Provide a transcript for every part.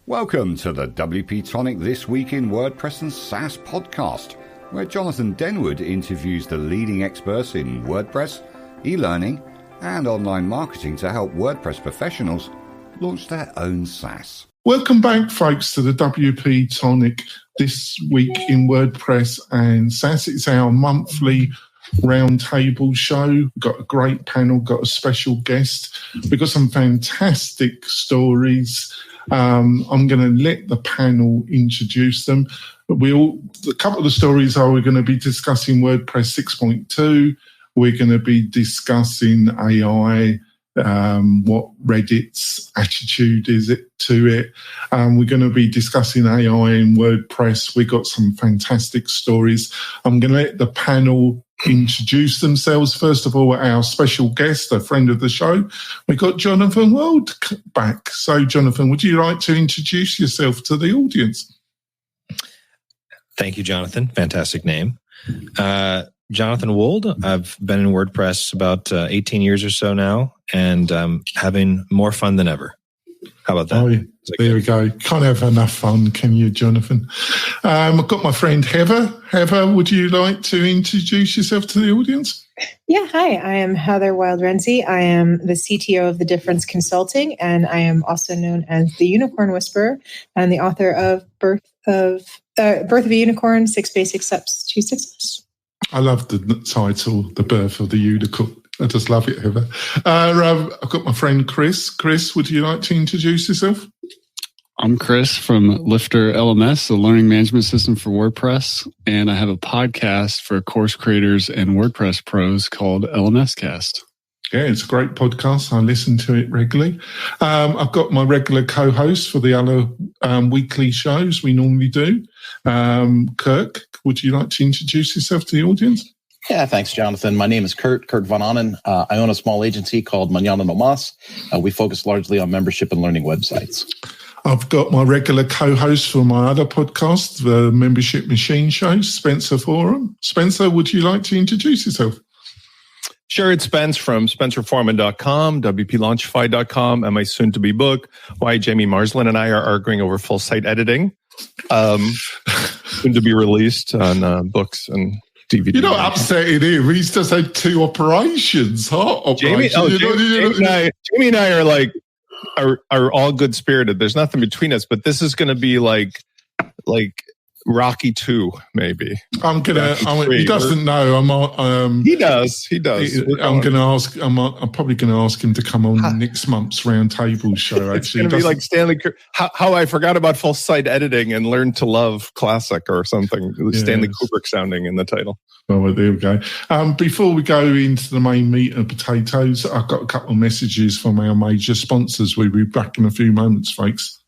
Welcome to the WP-Tonic This Week in WordPress and SaaS podcast, where Jonathan Denwood interviews the leading experts in WordPress, e-learning, and online marketing to help WordPress professionals launch their own SaaS. Welcome back, folks, to the WP-Tonic This Week in WordPress and SaaS. It's our monthly roundtable show. We've got a great panel, got a special guest. We've got some fantastic stories. I'm going to let the panel introduce them. A couple of the stories are we're going to be discussing WordPress 6.2. We're going to be discussing AI, what Reddit's attitude is to it. We're going to be discussing AI in WordPress. We've got some fantastic stories. I'm going to let the panel introduce themselves. First of all, our special guest, a friend of the show, we got Jonathan Wald back. So, Jonathan, would you like to introduce yourself to the audience? Thank you, Jonathan. Fantastic name. Jonathan Wold. I've been in WordPress about 18 years or so now, and having more fun than ever. How about that? Oh, there we go. Can't have enough fun, can you, Jonathan? I've got my friend Heather. Heather, would you like to introduce yourself to the audience? Yeah, hi. I am Heather Wild-Renzi. I am the CTO of The Difference Consulting, and I am also known as the Unicorn Whisperer and the author of Birth of a Unicorn, 6 Basic Steps to Success. I love the title, The Birth of the Unicorn. I just love it, Heather. I've got my friend Chris. Chris, would you like to introduce yourself? I'm Chris from Lifter LMS, a learning management system for WordPress, and I have a podcast for course creators and WordPress pros called LMS Cast. Yeah, it's a great podcast. I listen to it regularly. I've got my regular co-host for the other weekly shows we normally do. Kirk, would you like to introduce yourself to the audience? Yeah, thanks, Jonathan. My name is Kurt Van Onen. I own a small agency called Mañana No Mas. We focus largely on membership and learning websites. I've got my regular co-host for my other podcast, the Membership Machine Show, Spencer Forum. Spencer, would you like to introduce yourself? Sure, it's Spence from SpencerForeman.com, WPLaunchify.com, and my soon-to-be book, Why Jamie Marsland and I Are Arguing Over Full Site Editing, soon to be released on books and DVD. You're not upsetting him. He's just had 2 operations, heart operations. Jamie and I are all good spirited. There's nothing between us, but this is going to be like Rocky 2, maybe. He doesn't know. He does. I'm probably going to ask him to come on next month's roundtable show. It's going to be like Stanley. How I forgot about full site editing and learned to love classic or something. Yes. Stanley Kubrick sounding in the title. Oh, there we go. Before we go into the main meat and potatoes, I've got a couple of messages from our major sponsors. We'll be back in a few moments, folks.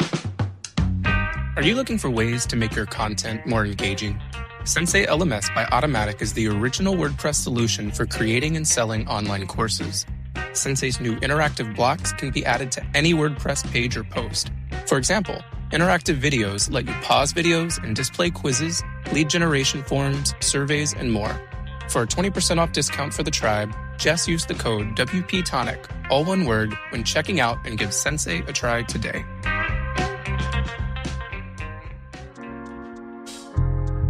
Are you looking for ways to make your content more engaging? Sensei LMS by Automatic is the original WordPress solution for creating and selling online courses. Sensei's new interactive blocks can be added to any WordPress page or post. For example, interactive videos let you pause videos and display quizzes, lead generation forms, surveys, and more. For a 20% off discount for the tribe, just use the code WP-Tonic, all one word, when checking out, and give Sensei a try today.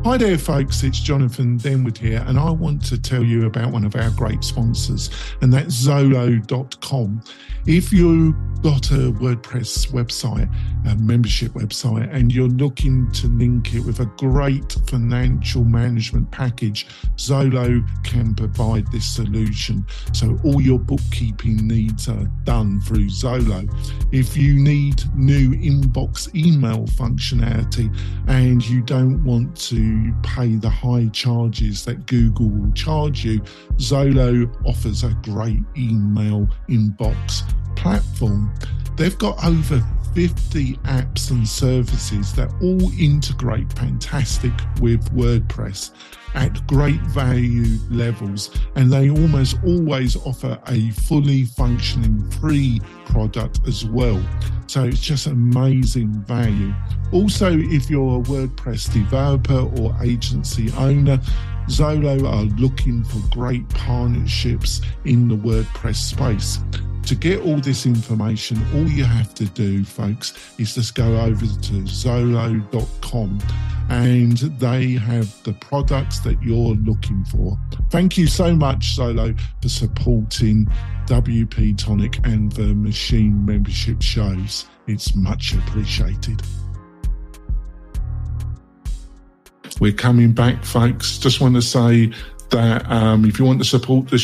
Hi there, folks. It's Jonathan Denwood here, and I want to tell you about one of our great sponsors, and that's Zolo.com. If you've got a WordPress website, a membership website, and you're looking to link it with a great financial management package, Zolo can provide this solution. So all your bookkeeping needs are done through Zolo. If you need new inbox email functionality and you don't want to pay the high charges that Google will charge you, Zolo offers a great email inbox platform. They've got over 50 apps and services that all integrate fantastic with WordPress at great value levels, and they almost always offer a fully functioning free product as well. So it's just amazing value. Also, if you're a WordPress developer or agency owner, Zolo are looking for great partnerships in the WordPress space. to get all this information, all you have to do, folks, is just go over to Zolo.com and they have the products that you're looking for. Thank you so much, Zolo, for supporting WP-Tonic and the machine membership shows. It's much appreciated. We're coming back, folks. Just want to say that if you want to support the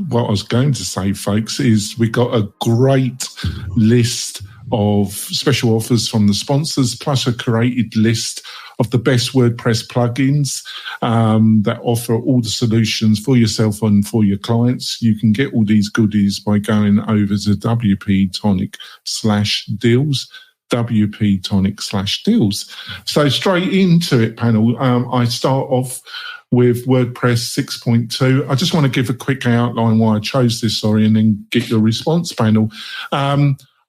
what I was going to say, folks, is we got a great list of special offers from the sponsors, plus a curated list of the best WordPress plugins that offer all the solutions for yourself and for your clients. You can get all these goodies by going over to WP-Tonic/deals. WP-Tonic/deals. So straight into it, panel. I start off with WordPress 6.2. I just want to give a quick outline why I chose this, and then get your response, panel.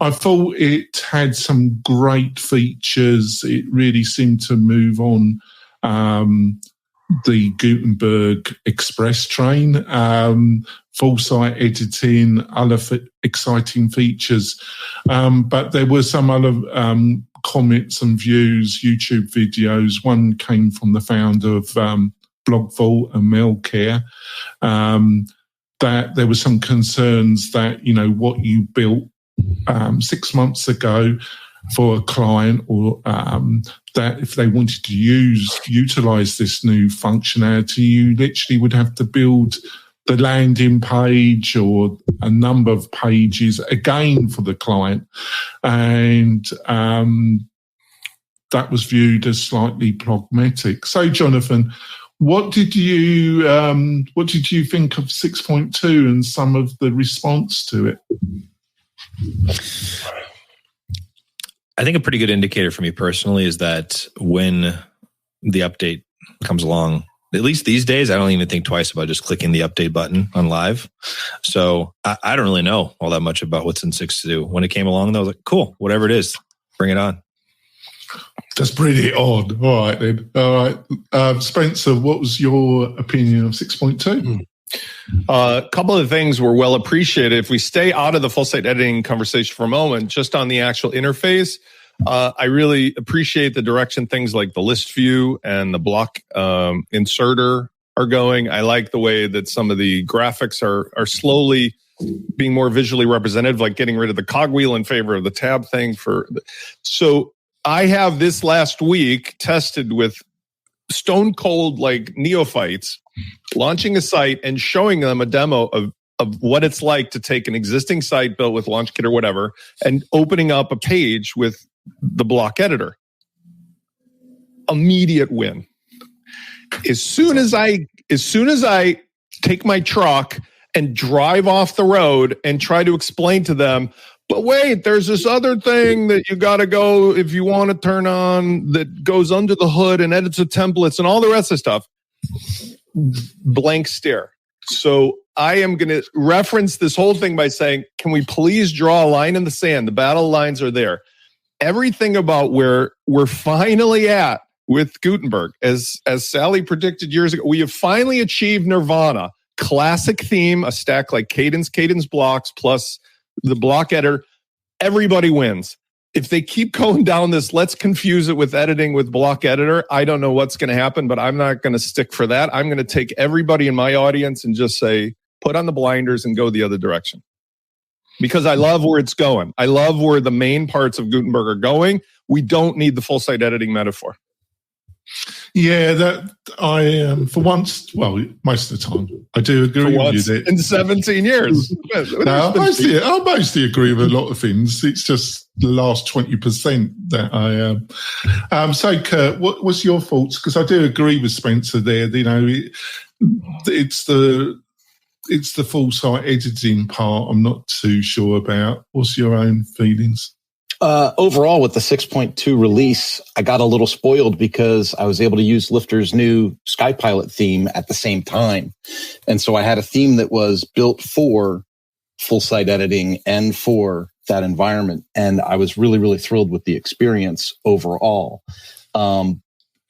I thought it had some great features. It really seemed to move on the Gutenberg Express train, full site editing, other exciting features. But there were some other comments and views, YouTube videos. One came from the founder of Blog Vault and Mailcare, that there were some concerns that, what you built 6 months ago for a client, or that if they wanted to utilize this new functionality, you literally would have to build the landing page or a number of pages again for the client. And that was viewed as slightly problematic. So, Jonathan, what did you think of 6.2 and some of the response to it? I think a pretty good indicator for me personally is that when the update comes along, at least these days, I don't even think twice about just clicking the update button on live. So I don't really know all that much about what's in 6.2. When it came along, though, I was like, cool, whatever it is, bring it on. That's pretty odd. All right, then. All right. Spencer, what was your opinion of 6.2? A couple of things were well appreciated. If we stay out of the full site editing conversation for a moment, just on the actual interface, I really appreciate the direction things like the list view and the block inserter are going. I like the way that some of the graphics are slowly being more visually representative, like getting rid of the cogwheel in favor of the tab thing. So I have this last week tested with stone cold like neophytes, launching a site and showing them a demo of what it's like to take an existing site built with LaunchKit or whatever and opening up a page with the block editor. Immediate win. As soon as I take my truck and drive off the road and try to explain to them, but wait, there's this other thing that you got to go if you want to turn on that goes under the hood and edits the templates and all the rest of the stuff. Blank stare. So I am going to reference this whole thing by saying, can we please draw a line in the sand? The battle lines are there. Everything about where we're finally at with Gutenberg, as Sally predicted years ago, we have finally achieved nirvana. Classic theme, a stack like Cadence blocks plus the block editor. Everybody wins. If they keep going down this, let's confuse it with editing with block editor, I don't know what's going to happen, but I'm not going to stick for that. I'm going to take everybody in my audience and just say, put on the blinders and go the other direction. Because I love where it's going. I love where the main parts of Gutenberg are going. We don't need the full site editing metaphor. Yeah, that I for once, well, most of the time, I do agree with you. That in 17 years, no, I mostly agree with a lot of things. It's just the last 20% that I am. So, Kurt, what was your thoughts? Because I do agree with Spencer there. It's the full site editing part. I'm not too sure about. What's your own feelings? Overall, with the 6.2 release, I got a little spoiled because I was able to use Lifter's new SkyPilot theme at the same time. And so I had a theme that was built for full site editing and for that environment. And I was really, really thrilled with the experience overall. One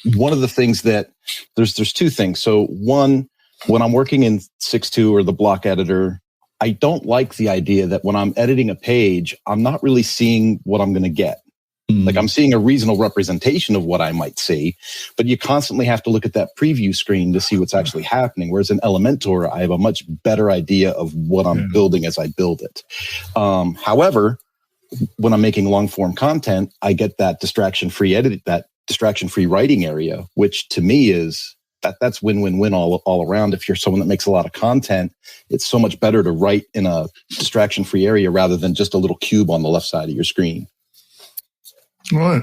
of the things that there's two things. So one, when I'm working in 6.2 or the block editor, I don't like the idea that when I'm editing a page, I'm not really seeing what I'm going to get. Like I'm seeing a reasonable representation of what I might see, but you constantly have to look at that preview screen to see what's actually happening. Whereas in Elementor, I have a much better idea of what I'm building as I build it. However, when I'm making long form content, I get that distraction-free edit, that distraction-free writing area, which to me is that's win-win-win all around. If you're someone that makes a lot of content, it's so much better to write in a distraction-free area rather than just a little cube on the left side of your screen. Right.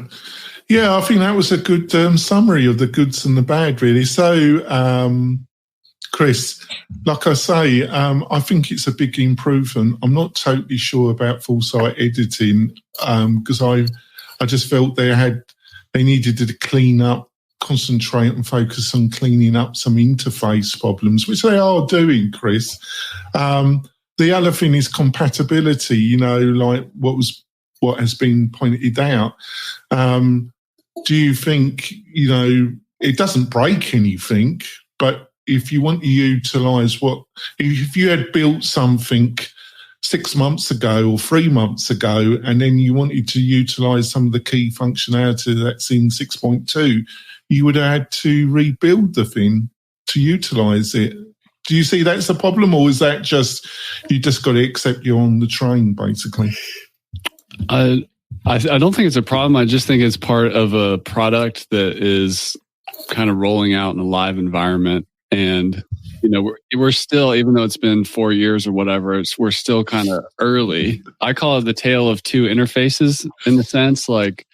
Yeah, I think that was a good summary of the goods and the bad, really. So, Chris, like I say, I think it's a big improvement. I'm not totally sure about full site editing because I just felt they needed to clean up, concentrate and focus on cleaning up some interface problems, which they are doing, Chris. The other thing is compatibility, like what has been pointed out. Do you think, it doesn't break anything, but if you want to utilize if you had built something 6 months ago or 3 months ago, and then you wanted to utilize some of the key functionality that's in 6.2, you would have had to rebuild the thing to utilize it. Do you see that's a problem, or is that just, you just got to accept you're on the train, basically? I don't think it's a problem. I just think it's part of a product that is kind of rolling out in a live environment. And, we're still, even though it's been 4 years or whatever, we're still kind of early. I call it the tale of two interfaces in the sense, like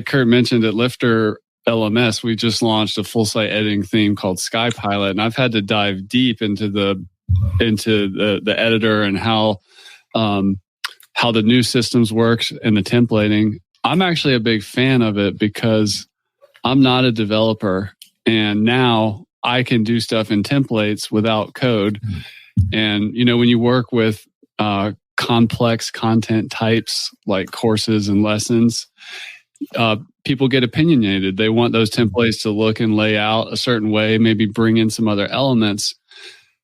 Kurt mentioned at Lifter LMS, we just launched a full site editing theme called SkyPilot. And I've had to dive deep into the editor and how the new systems works and the templating. I'm actually a big fan of it because I'm not a developer, and now I can do stuff in templates without code. And, when you work with complex content types like courses and lessons, people get opinionated. They want those templates to look and lay out a certain way, maybe bring in some other elements.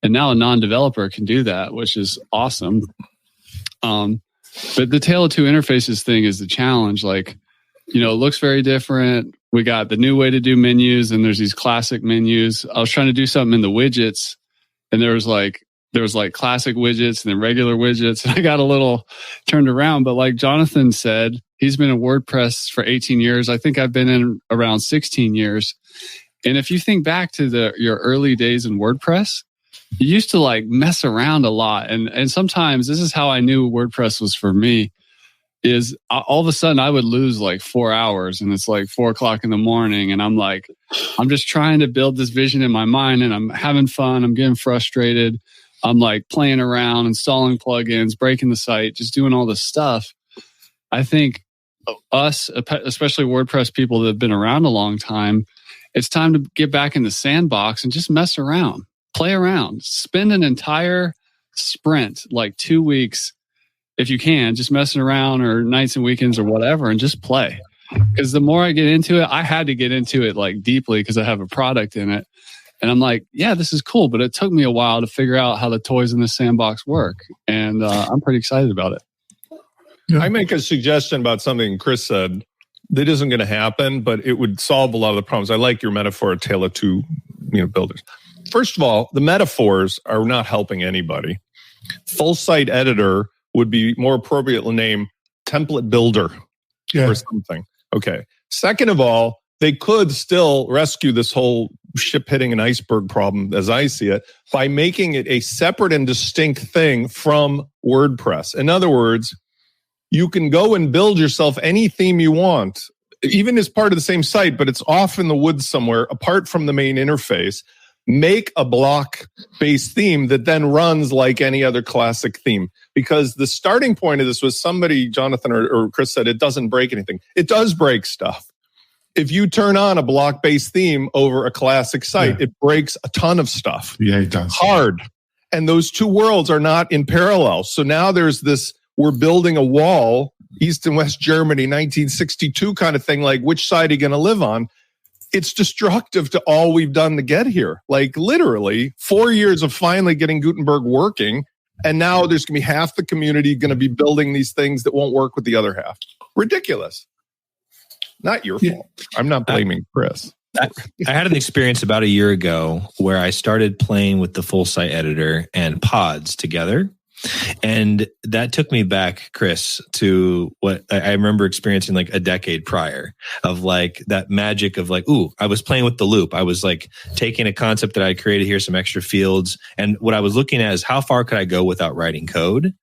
And now a non-developer can do that, which is awesome. But the tale of two interfaces thing is the challenge. Like, it looks very different. We got the new way to do menus, and there's these classic menus. I was trying to do something in the widgets, and there was like classic widgets and then regular widgets, and I got a little turned around. But like Jonathan said, he's been in WordPress for 18 years. I think I've been in around 16 years. And if you think back to your early days in WordPress, you used to like mess around a lot. And sometimes this is how I knew WordPress was for me, is all of a sudden I would lose like 4 hours, and it's like 4 o'clock in the morning. And I'm just trying to build this vision in my mind, and I'm having fun. I'm getting frustrated. I'm like playing around, installing plugins, breaking the site, just doing all this stuff. I think us, especially WordPress people that have been around a long time, it's time to get back in the sandbox and just mess around. Play around. Spend an entire sprint, like 2 weeks, if you can, just messing around, or nights and weekends or whatever, and just play. Because the more I get into it, I had to get into it like deeply because I have a product in it. And I'm like, yeah, this is cool. But it took me a while to figure out how the toys in the sandbox work. And I'm pretty excited about it. Yeah. I make a suggestion about something Chris said that isn't going to happen, but it would solve a lot of the problems. I like your metaphor, a tale of two builders. First of all, the metaphors are not helping anybody. Full site editor would be more appropriately named template builder or something. Okay. Second of all, they could still rescue this whole ship hitting an iceberg problem, as I see it, by making it a separate and distinct thing from WordPress. In other words, you can go and build yourself any theme you want, even as part of the same site, but it's off in the woods somewhere, apart from the main interface. Make a block-based theme that then runs like any other classic theme. Because the starting point of this was somebody, Jonathan or Chris said, it doesn't break anything. It does break stuff. If you turn on a block-based theme over a classic site, it breaks a ton of stuff. Yeah, it does. Hard. And those two worlds are not in parallel. So now there's this, we're building a wall, East and West Germany, 1962 kind of thing, like which side are you going to live on? It's destructive to all we've done to get here. Like literally 4 years of finally getting Gutenberg working And now there's going to be half the community going to be building these things that won't work with the other half. Ridiculous. Not your fault. I'm not blaming Chris. I had an experience about a year ago where I started playing with the full site editor and pods together. And that took me back, Chris, to what I remember experiencing like a decade prior of like that magic of like, ooh, I was playing with the loop. I was like taking a concept that I created here, some extra fields. And what I was looking at is how far could I go without writing code?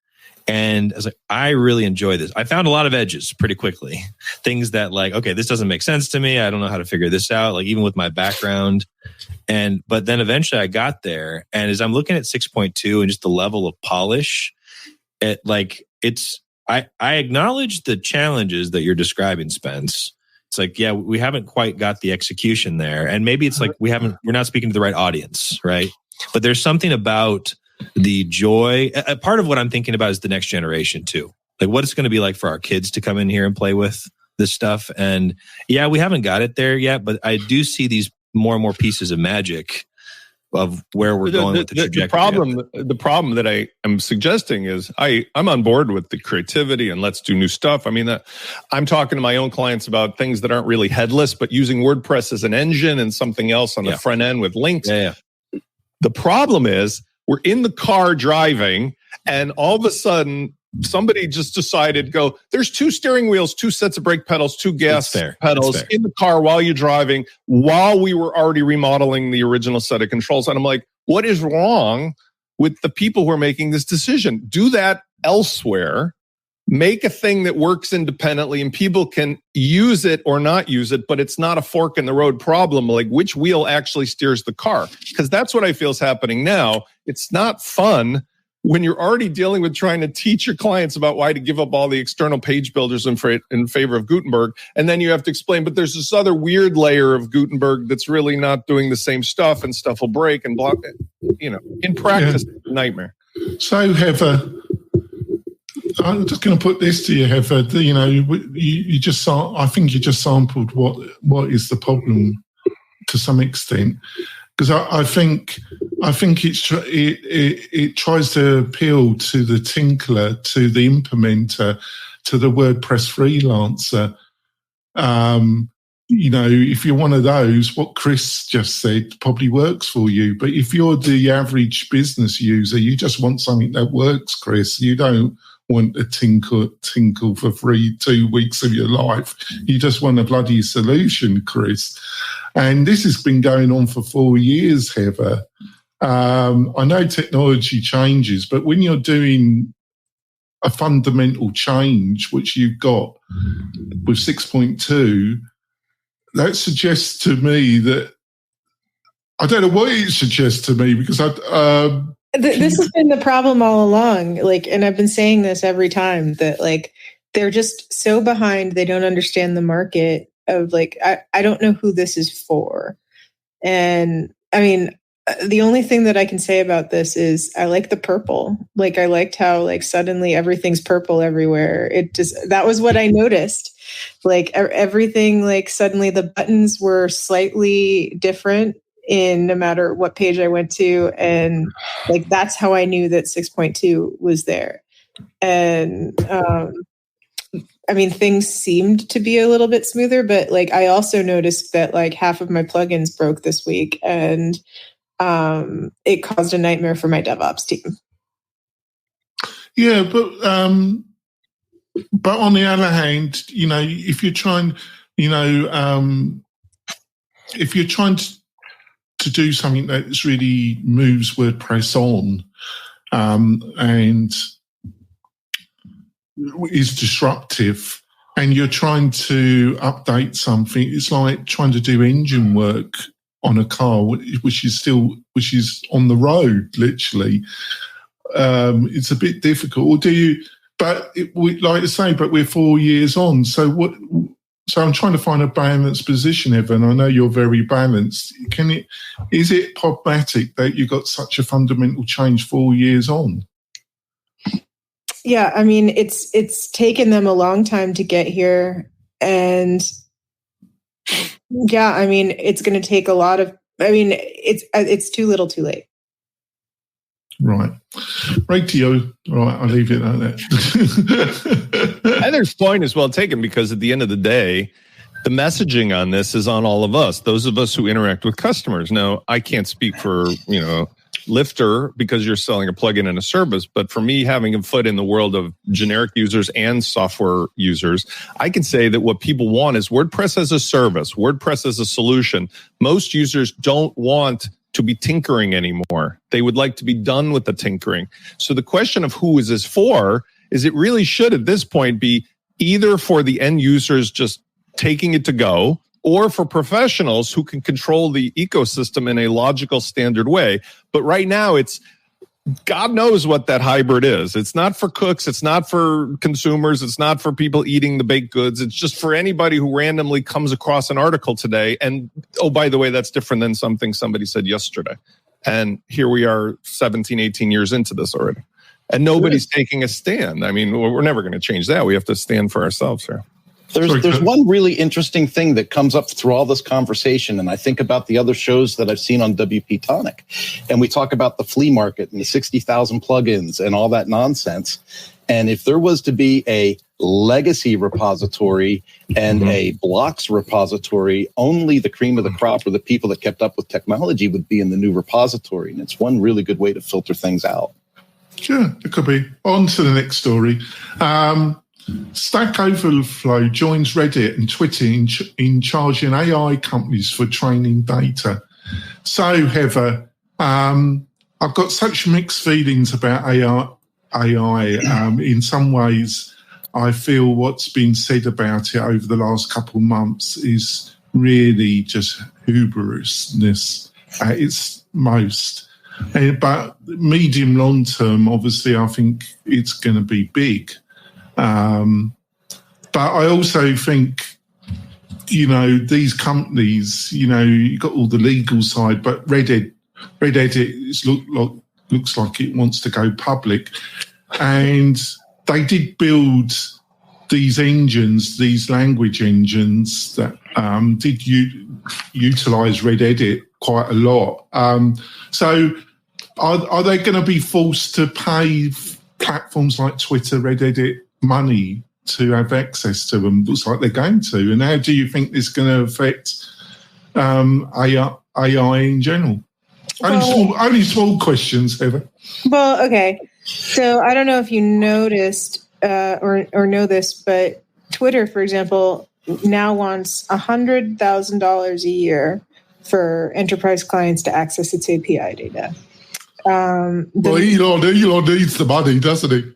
And I was like, I really enjoy this. I found a lot of edges pretty quickly. Things that like, okay, this doesn't make sense to me. I don't know how to figure this out, like even with my background. But then eventually I got there. And as I'm looking at 6.2 and just the level of polish, I acknowledge the challenges that you're describing, Spence. It's like, yeah, we haven't quite got the execution there. And maybe it's like we're not speaking to the right audience, right? But there's something about the joy. A part of what I'm thinking about is the next generation too. Like what it's going to be like for our kids to come in here and play with this stuff. And yeah, we haven't got it there yet, but I do see these more and more pieces of magic of where we're going with the trajectory. The problem that I am suggesting is I'm on board with the creativity and let's do new stuff. I mean, I'm talking to my own clients about things that aren't really headless, but using WordPress as an engine and something else on the front end with links. Yeah. The problem is we're in the car driving and all of a sudden somebody just decided there's 2 steering wheels, 2 sets of brake pedals, 2 gas pedals in the car while you're driving, while we were already remodeling the original set of controls. And I'm like, what is wrong with the people who are making this decision? Do that elsewhere. Make a thing that works independently and people can use it or not use it, but it's not a fork in the road problem, like which wheel actually steers the car. Because that's what I feel is happening now. It's not fun when you're already dealing with trying to teach your clients about why to give up all the external page builders in favor of Gutenberg. And then you have to explain, but there's this other weird layer of Gutenberg that's really not doing the same stuff and stuff will break and block it. In practice, nightmare. So Heather, I'm just going to put this to you, Heather. You just I think you just sampled what is the problem to some extent, because I think it tries to appeal to the tinkler, to the implementer, to the WordPress freelancer. If you're one of those, what Chris just said probably works for you. But if you're the average business user, you just want something that works, Chris. You don't want a tinkle for free 2 weeks of your life. You just want a bloody solution, Chris. And this has been going on for 4 years, Heather. I know technology changes, but when you're doing a fundamental change, which you've got with 6.2, that suggests to me that, I don't know what it suggests to me, because this has been the problem all along. And I've been saying this every time that they're just so behind. They don't understand the market of I don't know who this is for. And I mean, the only thing that I can say about this is I like the purple. I liked how suddenly everything's purple everywhere. That was what I noticed. Everything, suddenly the buttons were slightly different in no matter what page I went to. And that's how I knew that 6.2 was there. And things seemed to be a little bit smoother, but I also noticed that half of my plugins broke this week, and it caused a nightmare for my DevOps team. Yeah, but on the other hand, if you're trying, if you're trying to do something that really moves WordPress on, and is disruptive, and you're trying to update something, it's like trying to do engine work on a car, which is on the road, literally. It's a bit difficult. But we're 4 years on. So I'm trying to find a balanced position, Evan. I know you're very balanced. Is it problematic that you got such a fundamental change 4 years on? Yeah, it's taken them a long time to get here, and yeah, it's going to take a lot of. It's too little, too late. Right. Radio. Right, I'll leave it like that. Heather's point is well taken, because at the end of the day, the messaging on this is on all of us, those of us who interact with customers. Now, I can't speak for, Lifter because you're selling a plugin and a service, but for me, having a foot in the world of generic users and software users, I can say that what people want is WordPress as a service, WordPress as a solution. Most users don't want to be tinkering anymore. They would like to be done with the tinkering. So the question of who is this for is it really should at this point be either for the end users just taking it to go, or for professionals who can control the ecosystem in a logical, standard way. But right now, it's God knows what that hybrid is. It's not for cooks. It's not for consumers. It's not for people eating the baked goods. It's just for anybody who randomly comes across an article today. And, oh, by the way, that's different than something somebody said yesterday. And here we are 17, 18 years into this already. And nobody's taking a stand. I mean, we're never going to change that. We have to stand for ourselves here. There's one really interesting thing that comes up through all this conversation, and I think about the other shows that I've seen on WP-Tonic, and we talk about the flea market and the 60,000 plugins and all that nonsense. And if there was to be a legacy repository and a blocks repository, only the cream of the crop or the people that kept up with technology would be in the new repository. And it's one really good way to filter things out. Sure, it could be. On to the next story. Stack Overflow joins Reddit and Twitter in charging AI companies for training data. So, Heather, I've got such mixed feelings about AI. In some ways, I feel what's been said about it over the last couple of months is really just hubrisness at its most. But medium long term, obviously, I think it's going to be big. But I also think, these companies, you've got all the legal side, but Reddit looks like it wants to go public. And they did build these engines, these language engines that did utilize Reddit quite a lot. So are they going to be forced to pay platforms like Twitter, Reddit money to have access to them? Looks like they're going to. And how do you think this is going to affect AI in general? Only small questions, Heather. Well, okay. So I don't know if you noticed or know this, but Twitter, for example, now wants $100,000 a year for enterprise clients to access its API data. Elon needs the money, doesn't he?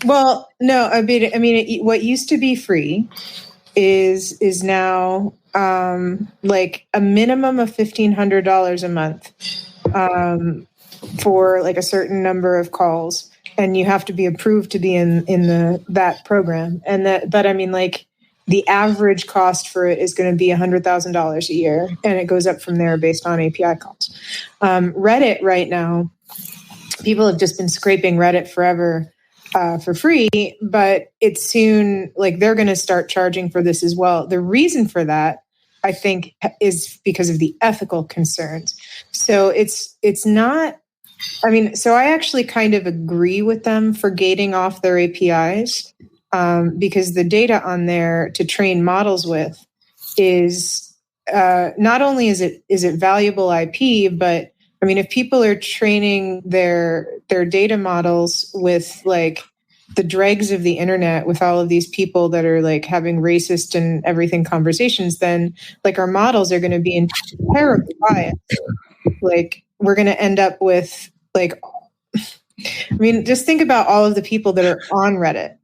Well, no, I mean, what used to be free is now like a minimum of $1,500 a month for like a certain number of calls, and you have to be approved to be in that program. But I mean, like the average cost for it is going to be $100,000 a year, and it goes up from there based on API calls. Reddit right now, people have just been scraping Reddit forever for free, but it's soon, like they're going to start charging for this as well. The reason for that, I think, is because of the ethical concerns. So it's not, I mean, so I actually kind of agree with them for gating off their APIs because the data on there to train models with is not only is it valuable IP, but I mean, if people are training their data models with like the dregs of the internet, with all of these people that are like having racist and everything conversations, then like our models are going to be terribly biased. Like we're going to end up with like, I mean, just think about all of the people that are on Reddit.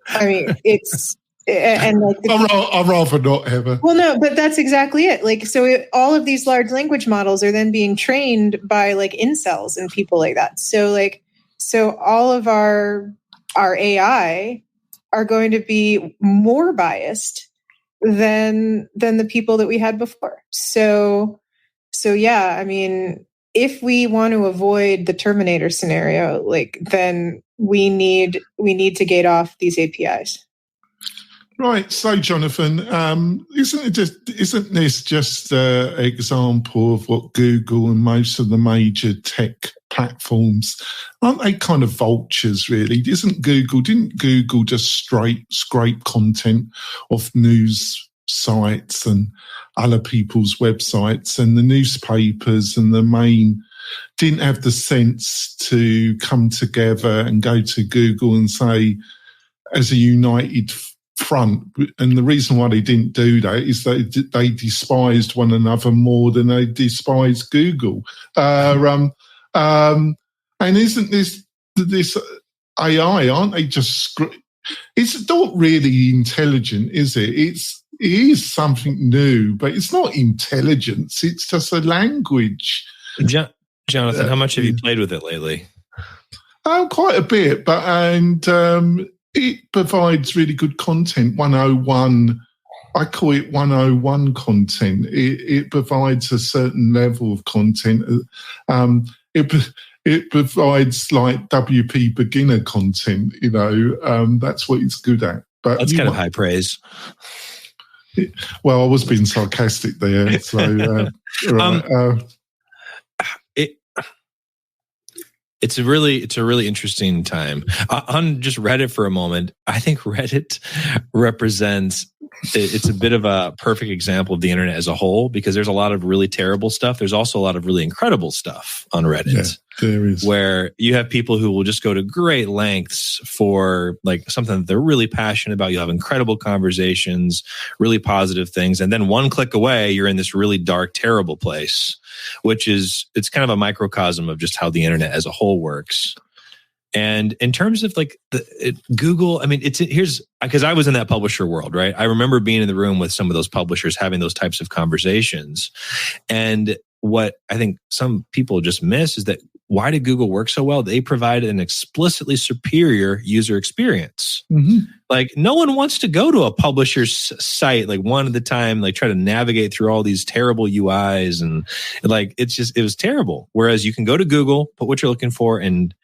I mean, it's and like I'd rather not, Heather. Well, no, but that's exactly it. Like, so all of these large language models are then being trained by like incels and people like that. So like, so all of our AI are going to be more biased than the people that we had before. So yeah, I mean, if we want to avoid the Terminator scenario, like then we need to gate off these APIs. Right. So, Jonathan, isn't this just an example of what Google and most of the major tech platforms, aren't they kind of vultures, really? Didn't Google just scrape content off news sites and other people's websites, and the newspapers and the main didn't have the sense to come together and go to Google and say, as a united front? And the reason why they didn't do that is that they despised one another more than they despised Google. And isn't this AI, aren't they just... It's not really intelligent, is it? It is something new, but it's not intelligence. It's just a language. Jonathan, how much have you played with it lately? Quite a bit, it provides really good content. 101, I call it 101 content. It provides a certain level of content. It provides like WP beginner content. That's what it's good at. But that's kind of high praise. Well, I was being sarcastic there. So, right. It's a really interesting time. On just Reddit for a moment, I think Reddit represents, it's a bit of a perfect example of the internet as a whole, because there's a lot of really terrible stuff. There's also a lot of really incredible stuff on Reddit. Yeah, there is. Where you have people who will just go to great lengths for like something that they're really passionate about. You have incredible conversations, really positive things. And then one click away, you're in this really dark, terrible place, it's kind of a microcosm of just how the internet as a whole works. And in terms of like Google, I mean, here's, because I was in that publisher world, right? I remember being in the room with some of those publishers having those types of conversations. And what I think some people just miss is that why did Google work so well? They provide an explicitly superior user experience. Mm-hmm. Like no one wants to go to a publisher's site like one at a time, like try to navigate through all these terrible UIs and like it was terrible. Whereas you can go to Google, put what you're looking for and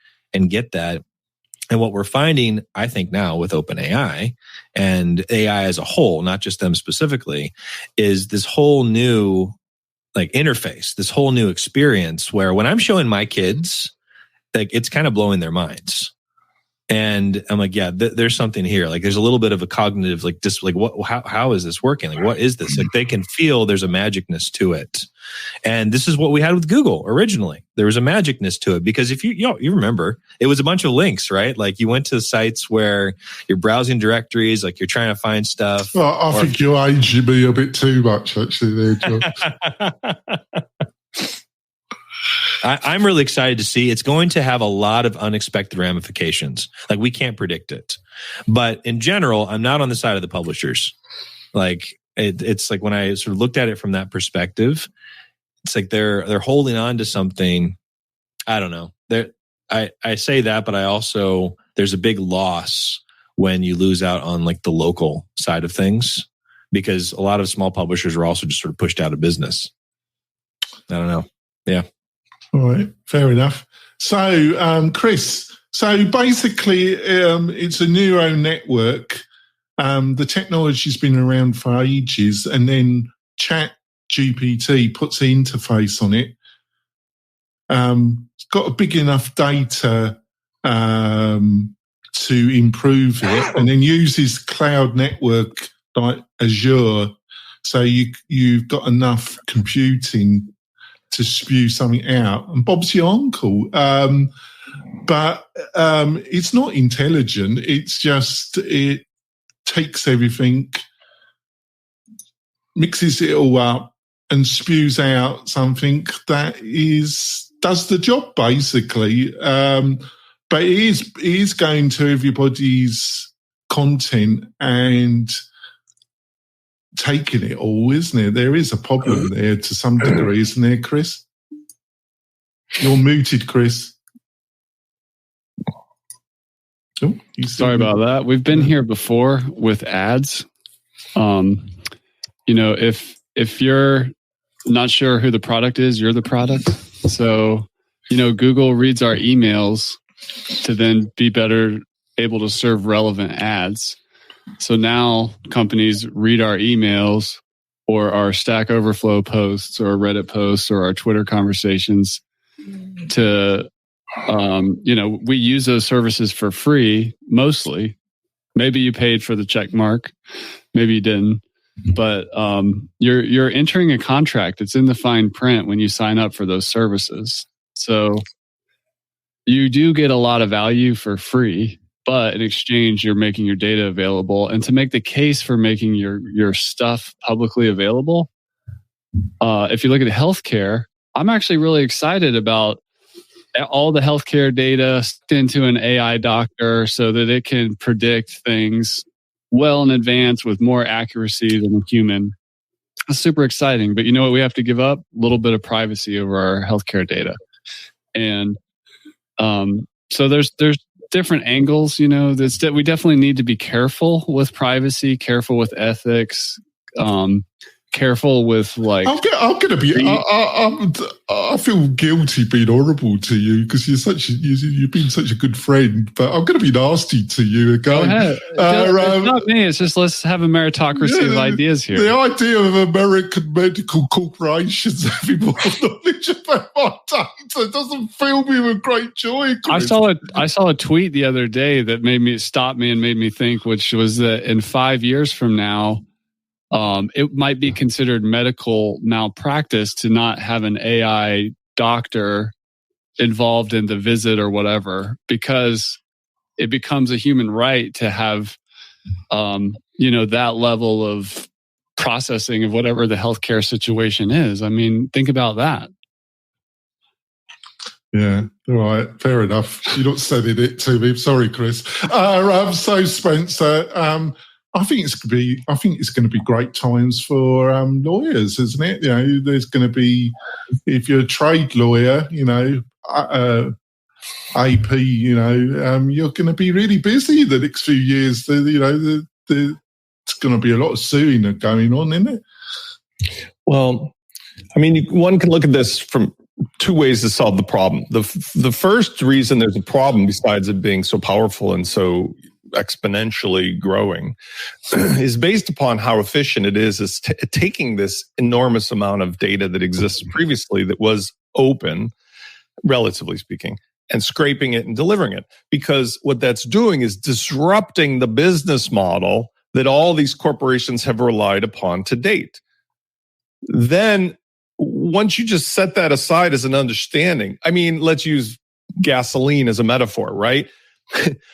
get that. And what we're finding, I think now with OpenAI and AI as a whole, not just them specifically, is this whole new like interface, this whole new experience where when I'm showing my kids, like it's kind of blowing their minds. And I'm like, yeah, there's something here. Like there's a little bit of a cognitive, like just like how is this working? Like, what is this? Like they can feel there's a magicness to it. And this is what we had with Google originally. There was a magicness to it because if you remember, it was a bunch of links, right? Like you went to sites where you're browsing directories, like you're trying to find stuff. Well, I think you aged me a bit too much actually there, John. I'm really excited to see. It's going to have a lot of unexpected ramifications. Like we can't predict it. But in general, I'm not on the side of the publishers. Like it's like when I sort of looked at it from that perspective, it's like they're holding on to something. I don't know. I say that, but I also, there's a big loss when you lose out on like the local side of things, because a lot of small publishers are also just sort of pushed out of business. I don't know. Yeah. All right, fair enough. So, Chris, so basically it's a neural network. The technology's been around for ages, and then ChatGPT puts the interface on it. It's got a big enough data to improve it, and then uses cloud network like Azure. So you've got enough computing to spew something out, and Bob's your uncle. But it's not intelligent. It's just, it takes everything, mixes it all up, and spews out something that does the job basically. But it is going to everybody's content and taking it all, isn't it? There is a problem there to some degree, isn't there, Chris? You're muted, Chris. Oh, sorry about that. We've been here before with ads. If you're not sure who the product is, you're the product. So, Google reads our emails to then be better able to serve relevant ads. So now companies read our emails or our Stack Overflow posts or Reddit posts or our Twitter conversations to We use those services for free mostly. Maybe you paid for the check mark, maybe you didn't, but you're entering a contract. It's in the fine print when you sign up for those services. So you do get a lot of value for free, but in exchange, you're making your data available. And to make the case for making your stuff publicly available, if you look at healthcare, I'm actually really excited about all the healthcare data into an AI doctor so that it can predict things well in advance with more accuracy than a human. It's super exciting. But you know what we have to give up? A little bit of privacy over our healthcare data. And so there's different angles, that we definitely need to be careful with privacy, careful with ethics, careful with like. I'm gonna be. I feel guilty being horrible to you because you've been such a good friend. But I'm gonna be nasty to you again. It's not me. It's just let's have a meritocracy of ideas here. The idea of American medical corporations having more knowledge about my data doesn't fill me with great joy, Chris. I saw a tweet the other day that made me think, which was that in 5 years from now, it might be considered medical malpractice to not have an AI doctor involved in the visit or whatever, because it becomes a human right to have, that level of processing of whatever the healthcare situation is. I mean, think about that. Yeah, all right, fair enough. You're not sending it to me. Sorry, Chris. So Spencer, I think it's going to be great times for lawyers, isn't it? There's going to be, if you're a trade lawyer, AP, you're going to be really busy the next few years. There's going to be a lot of suing going on, isn't it? Well, I mean, one can look at this from two ways to solve the problem. The first reason there's a problem, besides it being so powerful and so exponentially growing, is based upon how efficient it is taking this enormous amount of data that exists previously that was open, relatively speaking, and scraping it and delivering it. Because what that's doing is disrupting the business model that all these corporations have relied upon to date. Then once you just set that aside as an understanding, I mean, let's use gasoline as a metaphor, right?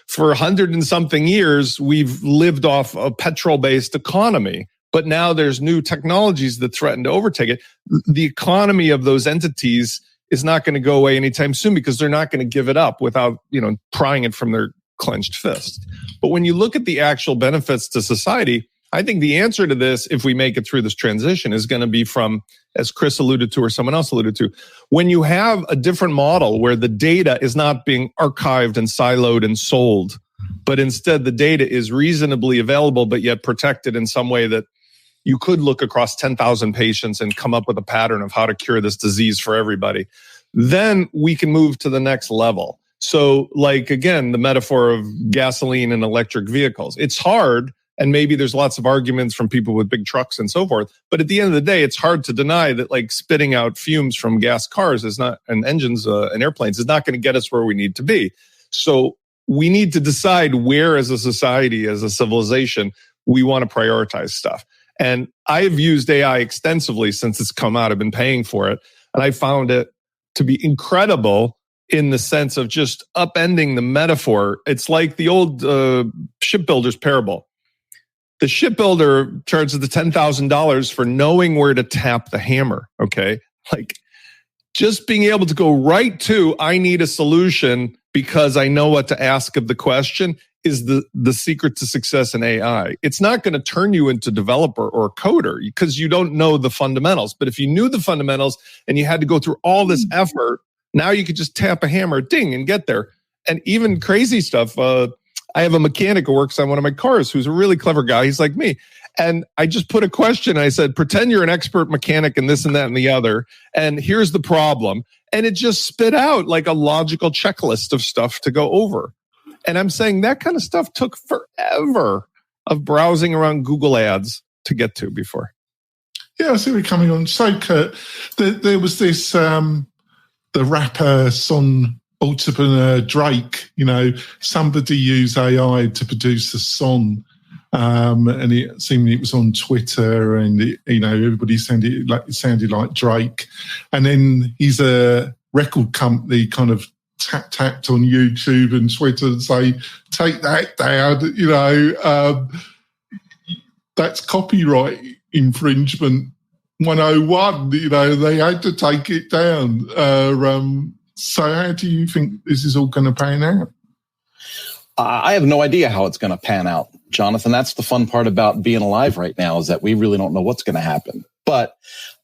For 100 and something years, we've lived off a petrol-based economy, but now there's new technologies that threaten to overtake it. The economy of those entities is not going to go away anytime soon because they're not going to give it up without, prying it from their clenched fist. But when you look at the actual benefits to society, I think the answer to this, if we make it through this transition, is going to be from, as Chris alluded to or someone else alluded to, when you have a different model where the data is not being archived and siloed and sold, but instead the data is reasonably available but yet protected in some way that you could look across 10,000 patients and come up with a pattern of how to cure this disease for everybody, then we can move to the next level. So, like, again, the metaphor of gasoline and electric vehicles. It's hard. And maybe there's lots of arguments from people with big trucks and so forth. But at the end of the day, it's hard to deny that like spitting out fumes from gas cars is not, and engines and airplanes is not going to get us where we need to be. So we need to decide where as a society, as a civilization, we want to prioritize stuff. And I've used AI extensively since it's come out. I've been paying for it. And I found it to be incredible in the sense of just upending the metaphor. It's like the old shipbuilder's parable. The shipbuilder charges the $10,000 for knowing where to tap the hammer, okay? Like just being able to go right to, I need a solution because I know what to ask of the question is the secret to success in AI. It's not going to turn you into developer or coder because you don't know the fundamentals. But if you knew the fundamentals and you had to go through all this effort, now you could just tap a hammer, ding, and get there. And even crazy stuff, I have a mechanic who works on one of my cars who's a really clever guy. He's like me. And I just put a question. I said, pretend you're an expert mechanic in this and that and the other. And here's the problem. And it just spit out like a logical checklist of stuff to go over. And I'm saying that kind of stuff took forever of browsing around Google ads to get to before. Yeah, I see we're coming on. So, Kurt, there was this, the rapper Son entrepreneur Drake, somebody used AI to produce a song, and it seemed it was on Twitter, and everybody sounded like Drake. And then he's a record company kind of tapped on YouTube and Twitter and say, take that down, that's copyright infringement 101, they had to take it down. So how do you think this is all going to pan out? I have no idea how it's going to pan out, Jonathan. That's the fun part about being alive right now, is that we really don't know what's going to happen. But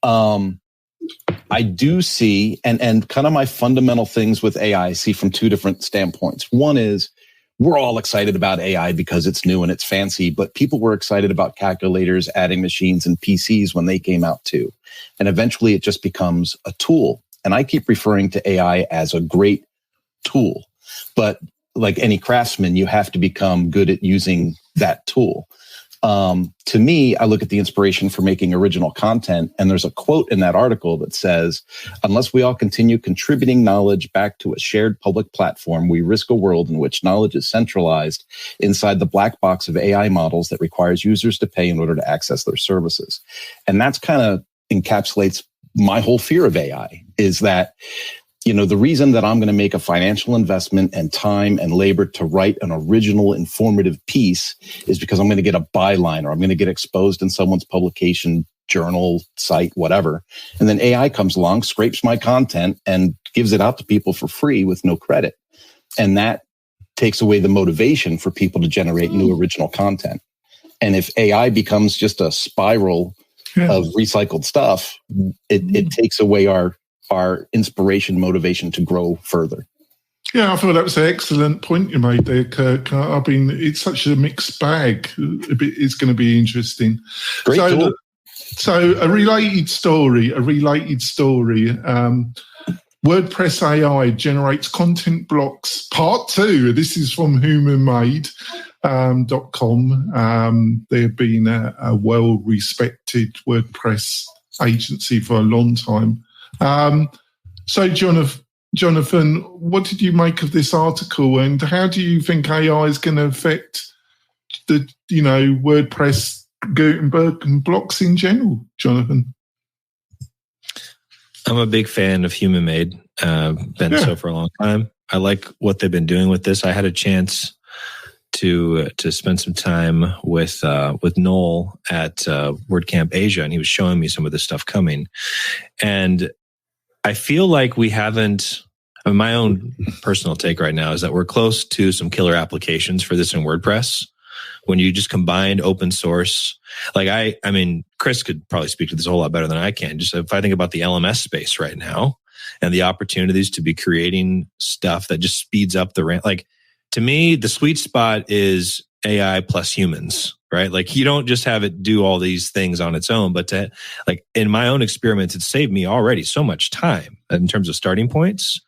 I do see, and kind of my fundamental things with AI, I see from two different standpoints. One is, we're all excited about AI because it's new and it's fancy, but people were excited about calculators, adding machines, and PCs when they came out too. And eventually it just becomes a tool. And I keep referring to AI as a great tool. But like any craftsman, you have to become good at using that tool. To me, I look at the inspiration for making original content, and there's a quote in that article that says, unless we all continue contributing knowledge back to a shared public platform, we risk a world in which knowledge is centralized inside the black box of AI models that requires users to pay in order to access their services. And that's kind of encapsulates my whole fear of AI, is that the reason that I'm going to make a financial investment and time and labor to write an original informative piece is because I'm going to get a byline, or I'm going to get exposed in someone's publication, journal, site, whatever. And then AI comes along, scrapes my content, and gives it out to people for free with no credit. And that takes away the motivation for people to generate new original content. And if AI becomes just a spiral of recycled stuff, it takes away our inspiration, motivation to grow further. Yeah, I thought that was an excellent point you made there, Kirk. I mean, it's such a mixed bag. It's going to be interesting. Great tool. So a related story. WordPress AI generates content blocks, part 2. This is from humanmade.com. They've been a well-respected WordPress agency for a long time. So, Jonathan, what did you make of this article, and how do you think AI is going to affect the, WordPress Gutenberg and blocks in general, Jonathan? I'm a big fan of Human Made. Been so for a long time. I like what they've been doing with this. I had a chance to spend some time with Noel at WordCamp Asia, and he was showing me some of this stuff coming. And I feel like we haven't. My own personal take right now is that we're close to some killer applications for this in WordPress. When you just combine open source, like I mean, Chris could probably speak to this a whole lot better than I can. Just if I think about the LMS space right now and the opportunities to be creating stuff that just speeds up the ramp. Like, to me, the sweet spot is AI plus humans, right? Like, you don't just have it do all these things on its own, but to, like, in my own experiments, it's saved me already so much time in terms of starting points.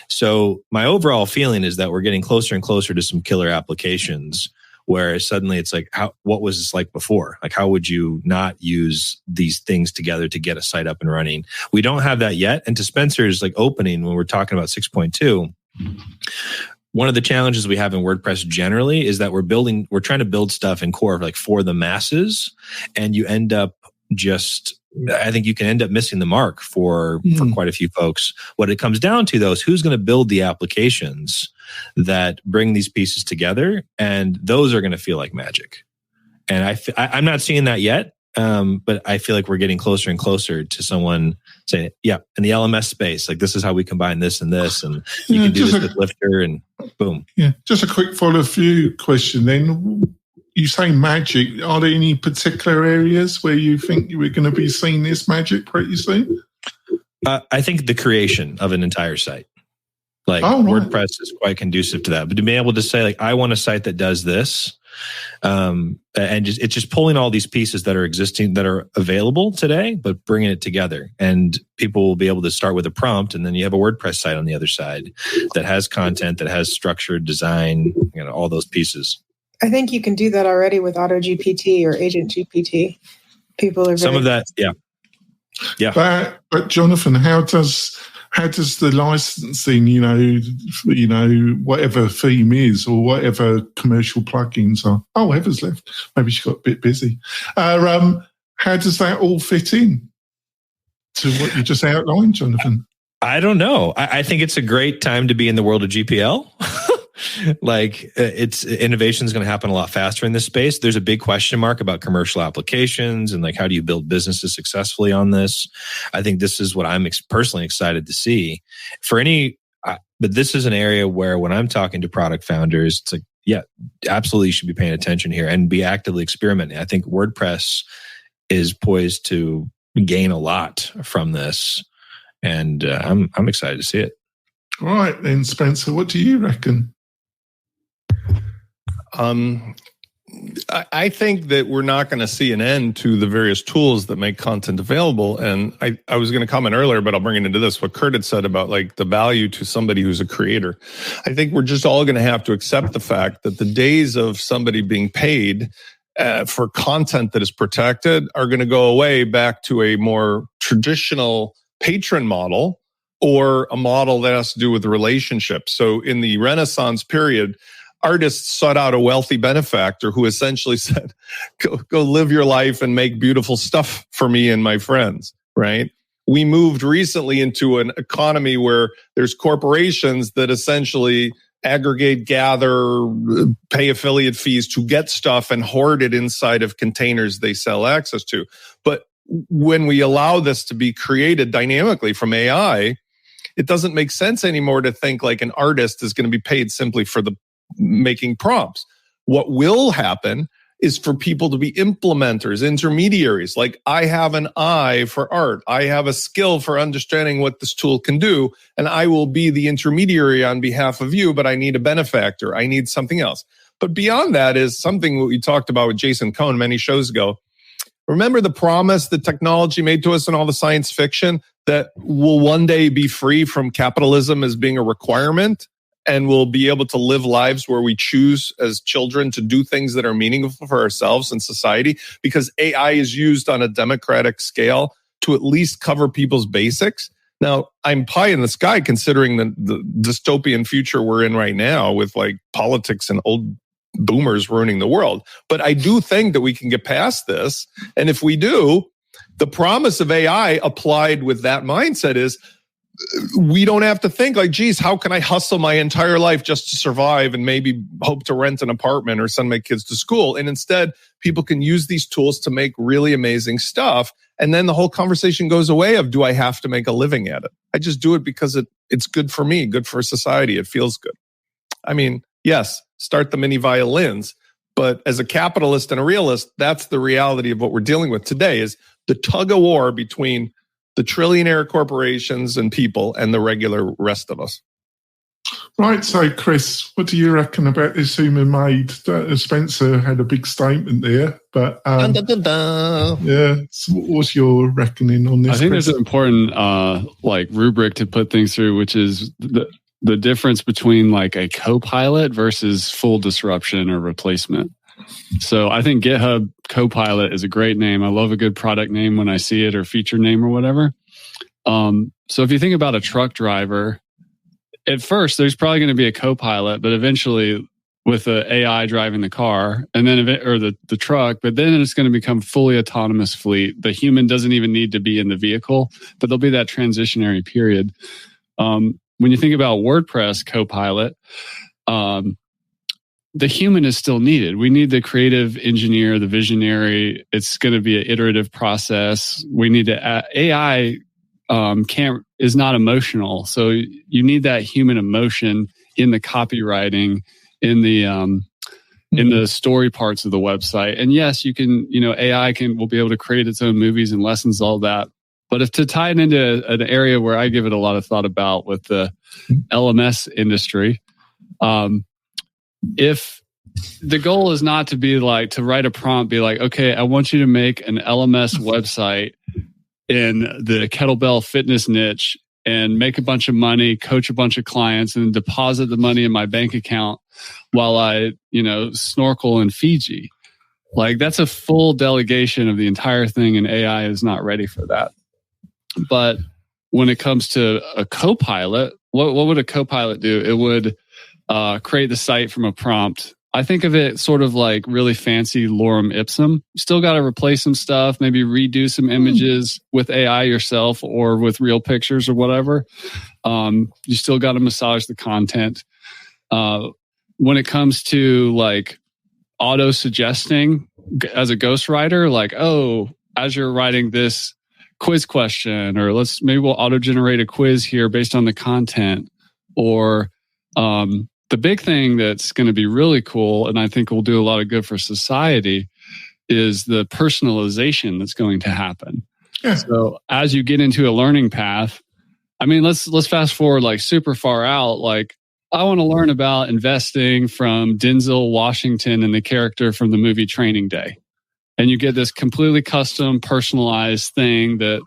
So my overall feeling is that we're getting closer and closer to some killer applications where suddenly it's like, what was this like before? Like, how would you not use these things together to get a site up and running? We don't have that yet. And to Spencer's like opening, when we're talking about 6.2, one of the challenges we have in WordPress generally is that we're trying to build stuff in core like for the masses, and you end up I think you can end up missing the mark for quite a few folks. What it comes down to, though, is who's going to build the applications that bring these pieces together, and those are going to feel like magic. And I'm not seeing that yet, but I feel like we're getting closer and closer to someone saying, yeah, in the LMS space, like, this is how we combine this and this, and you can do this with Lifter, and boom. Yeah, just a quick follow-through question then. You say magic. Are there any particular areas where you think we're going to be seeing this magic pretty soon? I think the creation of an entire site. Like, WordPress is quite conducive to that. But to be able to say, like, I want a site that does this, and it's just pulling all these pieces that are existing, that are available today, but bringing it together. And people will be able to start with a prompt, and then you have a WordPress site on the other side that has content, that has structured design, all those pieces. I think you can do that already with AutoGPT or Agent GPT. People are some of that, yeah. But Jonathan, how does how does the licensing, whatever theme is or whatever commercial plugins are? Oh, Heather's left. Maybe she got a bit busy. How does that all fit in to what you just outlined, Jonathan? I don't know. I think it's a great time to be in the world of GPL. Innovation is going to happen a lot faster in this space. There's a big question mark about commercial applications and how do you build businesses successfully on this. I think this is what I'm personally excited to see but this is an area where when I'm talking to product founders, it's absolutely you should be paying attention here and be actively experimenting. I think WordPress is poised to gain a lot from this, and I'm excited to see it. All right, then, Spencer, what do you reckon? I think that we're not going to see an end to the various tools that make content available. And I was going to comment earlier, but I'll bring it into this, what Kurt had said about the value to somebody who's a creator. I think we're just all going to have to accept the fact that the days of somebody being paid for content that is protected are going to go away back to a more traditional patron model or a model that has to do with relationships. So in the Renaissance period, artists sought out a wealthy benefactor who essentially said, go live your life and make beautiful stuff for me and my friends, right? We moved recently into an economy where there's corporations that essentially aggregate, gather, pay affiliate fees to get stuff and hoard it inside of containers they sell access to. But when we allow this to be created dynamically from AI, it doesn't make sense anymore to think like an artist is going to be paid simply for the making prompts. What will happen is for people to be implementers, intermediaries. Like, I have an eye for art. I have a skill for understanding what this tool can do, and I will be the intermediary on behalf of you, but I need a benefactor. I need something else. But beyond that is something we talked about with Jason Cohn many shows ago. Remember the promise that technology made to us in all the science fiction that we'll one day be free from capitalism as being a requirement? And we'll be able to live lives where we choose as children to do things that are meaningful for ourselves and society, because AI is used on a democratic scale to at least cover people's basics. Now, I'm pie in the sky considering the dystopian future we're in right now with politics and old boomers ruining the world. But I do think that we can get past this. And if we do, the promise of AI applied with that mindset is we don't have to think geez, how can I hustle my entire life just to survive and maybe hope to rent an apartment or send my kids to school? And instead, people can use these tools to make really amazing stuff. And then the whole conversation goes away of, do I have to make a living at it? I just do it because it's good for me, good for society. It feels good. I mean, yes, start the mini violins. But as a capitalist and a realist, that's the reality of what we're dealing with today, is the tug of war between the trillionaire corporations and people and the regular rest of us. Right. So, Chris, what do you reckon about this human-made? Spencer had a big statement there, but yeah, so what's your reckoning on this? I think there's an important rubric to put things through, which is the difference between a co-pilot versus full disruption or replacement. So I think GitHub Copilot is a great name. I love a good product name when I see it, or feature name or whatever. So if you think about a truck driver, at first there's probably going to be a Copilot, but eventually with the AI driving the car and then the truck, but then it's going to become fully autonomous fleet. The human doesn't even need to be in the vehicle, but there'll be that transitionary period. When you think about WordPress Copilot, the human is still needed. We need the creative engineer, the visionary. It's going to be an iterative process. We need to AI is not emotional, so you need that human emotion in the copywriting, in the story parts of the website. And yes, you can, AI will be able to create its own movies and lessons, all that. But if to tie it into an area where I give it a lot of thought about with the LMS industry. If the goal is not to be to write a prompt, be okay, I want you to make an LMS website in the kettlebell fitness niche and make a bunch of money, coach a bunch of clients, and deposit the money in my bank account while I, snorkel in Fiji. That's a full delegation of the entire thing, and AI is not ready for that. But when it comes to a Copilot, what would a Copilot do? It would create the site from a prompt. I think of it sort of like really fancy lorem ipsum. You still got to replace some stuff, maybe redo some images with AI yourself or with real pictures or whatever. You still got to massage the content. When it comes to like auto suggesting as a ghostwriter, like, oh, as you're writing this quiz question, or maybe we'll auto generate a quiz here based on the content, or the big thing that's going to be really cool, and I think will do a lot of good for society, is the personalization that's going to happen. Yeah. So as you get into a learning path, I mean, let's fast forward like super far out. Like, I want to learn about investing from Denzel Washington and the character from the movie Training Day. And you get this completely custom, personalized thing that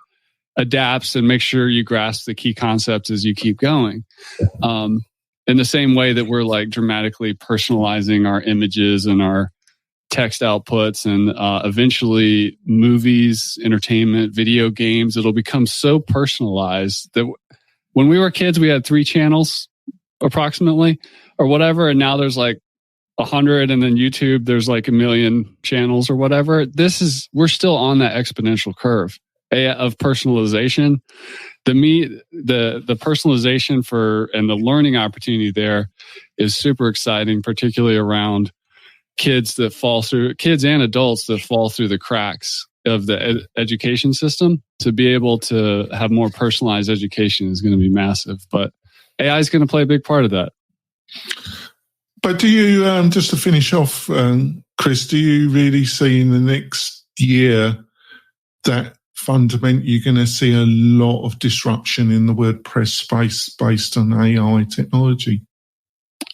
adapts and makes sure you grasp the key concepts as you keep going. In the same way that we're like dramatically personalizing our images and our text outputs, and eventually movies, entertainment, video games, it'll become so personalized that when we were kids, we had 3 channels approximately or whatever. And now there's like 100, and then YouTube, there's like 1 million channels or whatever. We're still on that exponential curve of personalization. The personalization and the learning opportunity there is super exciting, particularly around kids and adults that fall through the cracks of the education system. To be able to have more personalized education is going to be massive, but AI is going to play a big part of that. But do you, just to finish off, Chris, do you really see in the next year that fundamentally you're going to see a lot of disruption in the WordPress space based on AI technology?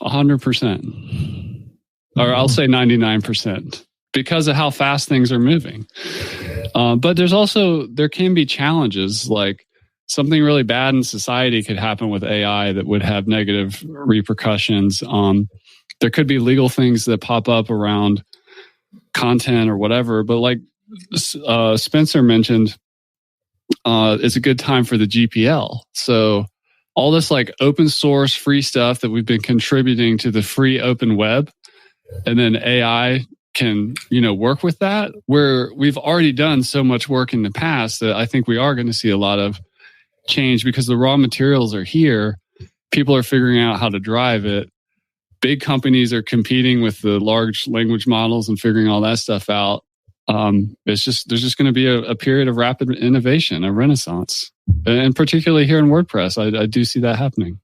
100%. Or I'll say 99%, because of how fast things are moving. But there can be challenges, like something really bad in society could happen with AI that would have negative repercussions. There could be legal things that pop up around content or whatever, but like Spencer mentioned, it's a good time for the GPL. So all this like open source free stuff that we've been contributing to the free open web, and then AI can, work with that, where we've already done so much work in the past that I think we are going to see a lot of change, because the raw materials are here. People are figuring out how to drive it. Big companies are competing with the large language models and figuring all that stuff out. There's just going to be a period of rapid innovation, a renaissance, and particularly here in WordPress, I do see that happening.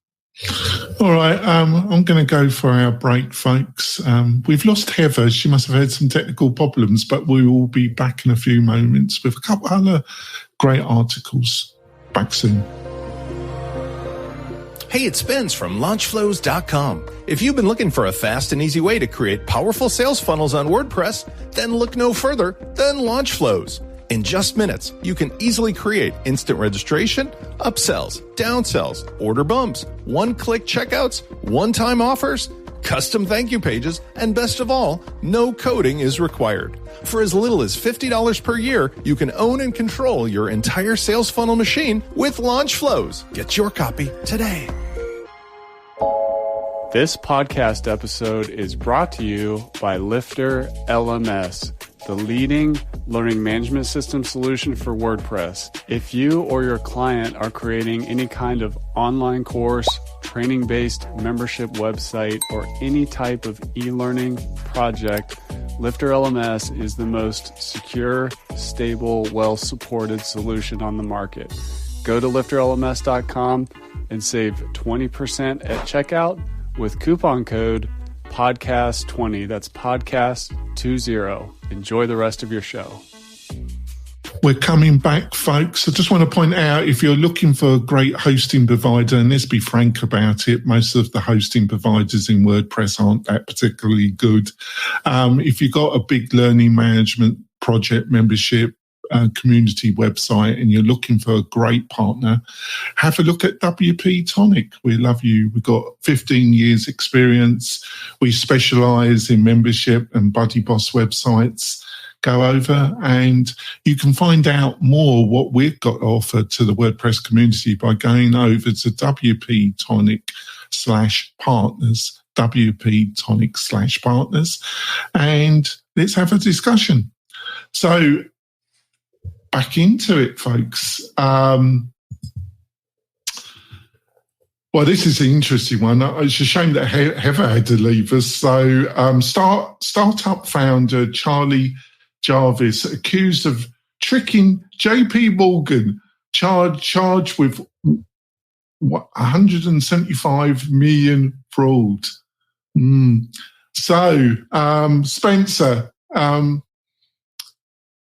All right, I'm going to go for our break, folks. We've lost Heather. She must have had some technical problems, but we will be back in a few moments with a couple other great articles. Back soon. Hey, it's Spence from launchflows.com. If you've been looking for a fast and easy way to create powerful sales funnels on WordPress, then look no further than LaunchFlows. In just minutes, you can easily create instant registration, upsells, downsells, order bumps, one-click checkouts, one-time offers, custom thank you pages, and best of all, no coding is required. For as little as $50 per year, you can own and control your entire sales funnel machine with LaunchFlows. Get your copy today. This podcast episode is brought to you by Lifter LMS, the leading learning management system solution for WordPress. If you or your client are creating any kind of online course, training-based membership website, or any type of e-learning project, Lifter LMS is the most secure, stable, well-supported solution on the market. Go to lifterlms.com and save 20% at checkout with coupon code podcast20. That's podcast20. Enjoy the rest of your show. We're coming back, folks. I just want to point out, if you're looking for a great hosting provider, and let's be frank about it, most of the hosting providers in WordPress aren't that particularly good. If you've got a big learning management project, membership, community website, and you're looking for a great partner, have a look at WP-Tonic. We love you. We've got 15 years experience. We specialize in membership and Buddy Boss websites. go over, and you can find out more what we've got to offer to the WordPress community by going over to WP-Tonic/partners, WP-Tonic/partners, and let's have a discussion. So back into it, folks. Well, this is an interesting one. It's a shame that Heather had to leave us. So startup founder Charlie Javice accused of tricking JPMorgan, charged with 175 million fraud. So Spencer,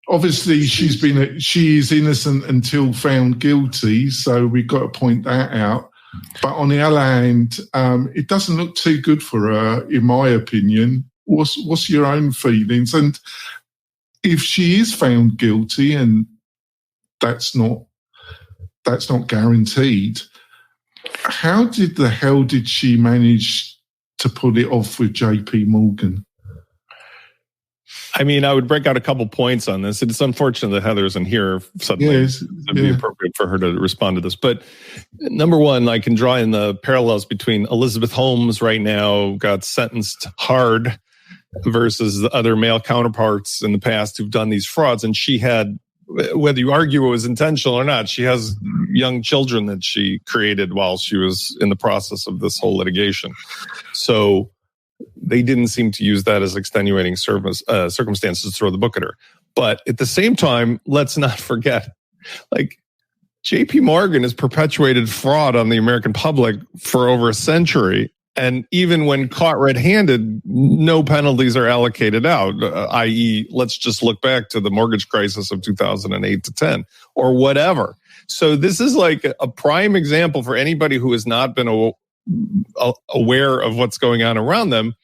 obviously she is innocent until found guilty, so we've got to point that out. But on the other hand, it doesn't look too good for her, in my opinion. What's your own feelings? And if she is found guilty, and that's not guaranteed, how the hell did she manage to pull it off with JPMorgan? I mean, I would break out a couple points on this. It's unfortunate that Heather isn't here suddenly. Yes, It'd be appropriate for her to respond to this. But number one, I can draw in the parallels between Elizabeth Holmes right now, got sentenced hard, versus the other male counterparts in the past who've done these frauds. And she had, whether you argue it was intentional or not, she has young children that she created while she was in the process of this whole litigation. So they didn't seem to use that as extenuating circumstances to throw the book at her. But at the same time, let's not forget, like, JPMorgan has perpetuated fraud on the American public for over a century. And even when caught red-handed, no penalties are allocated out, i.e., let's just look back to the mortgage crisis of 2008 to 10 or whatever. So this is like a prime example for anybody who has not been aware of what's going on around them.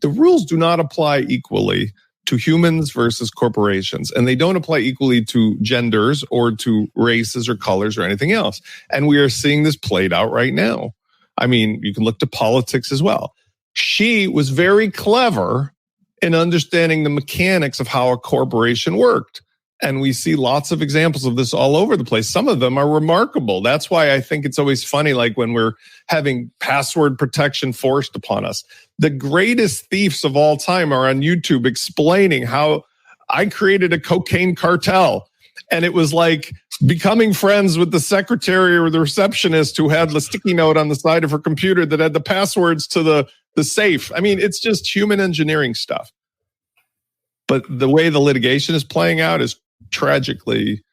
The rules do not apply equally to humans versus corporations, and they don't apply equally to genders or to races or colors or anything else. And we are seeing this played out right now. I mean, you can look to politics as well. She was very clever in understanding the mechanics of how a corporation worked. And we see lots of examples of this all over the place. Some of them are remarkable. That's why I think it's always funny, like when we're having password protection forced upon us. The greatest thieves of all time are on YouTube explaining how I created a cocaine cartel. And it was like becoming friends with the secretary or the receptionist who had the sticky note on the side of her computer that had the passwords to the safe. I mean, it's just human engineering stuff. But the way the litigation is playing out is tragically,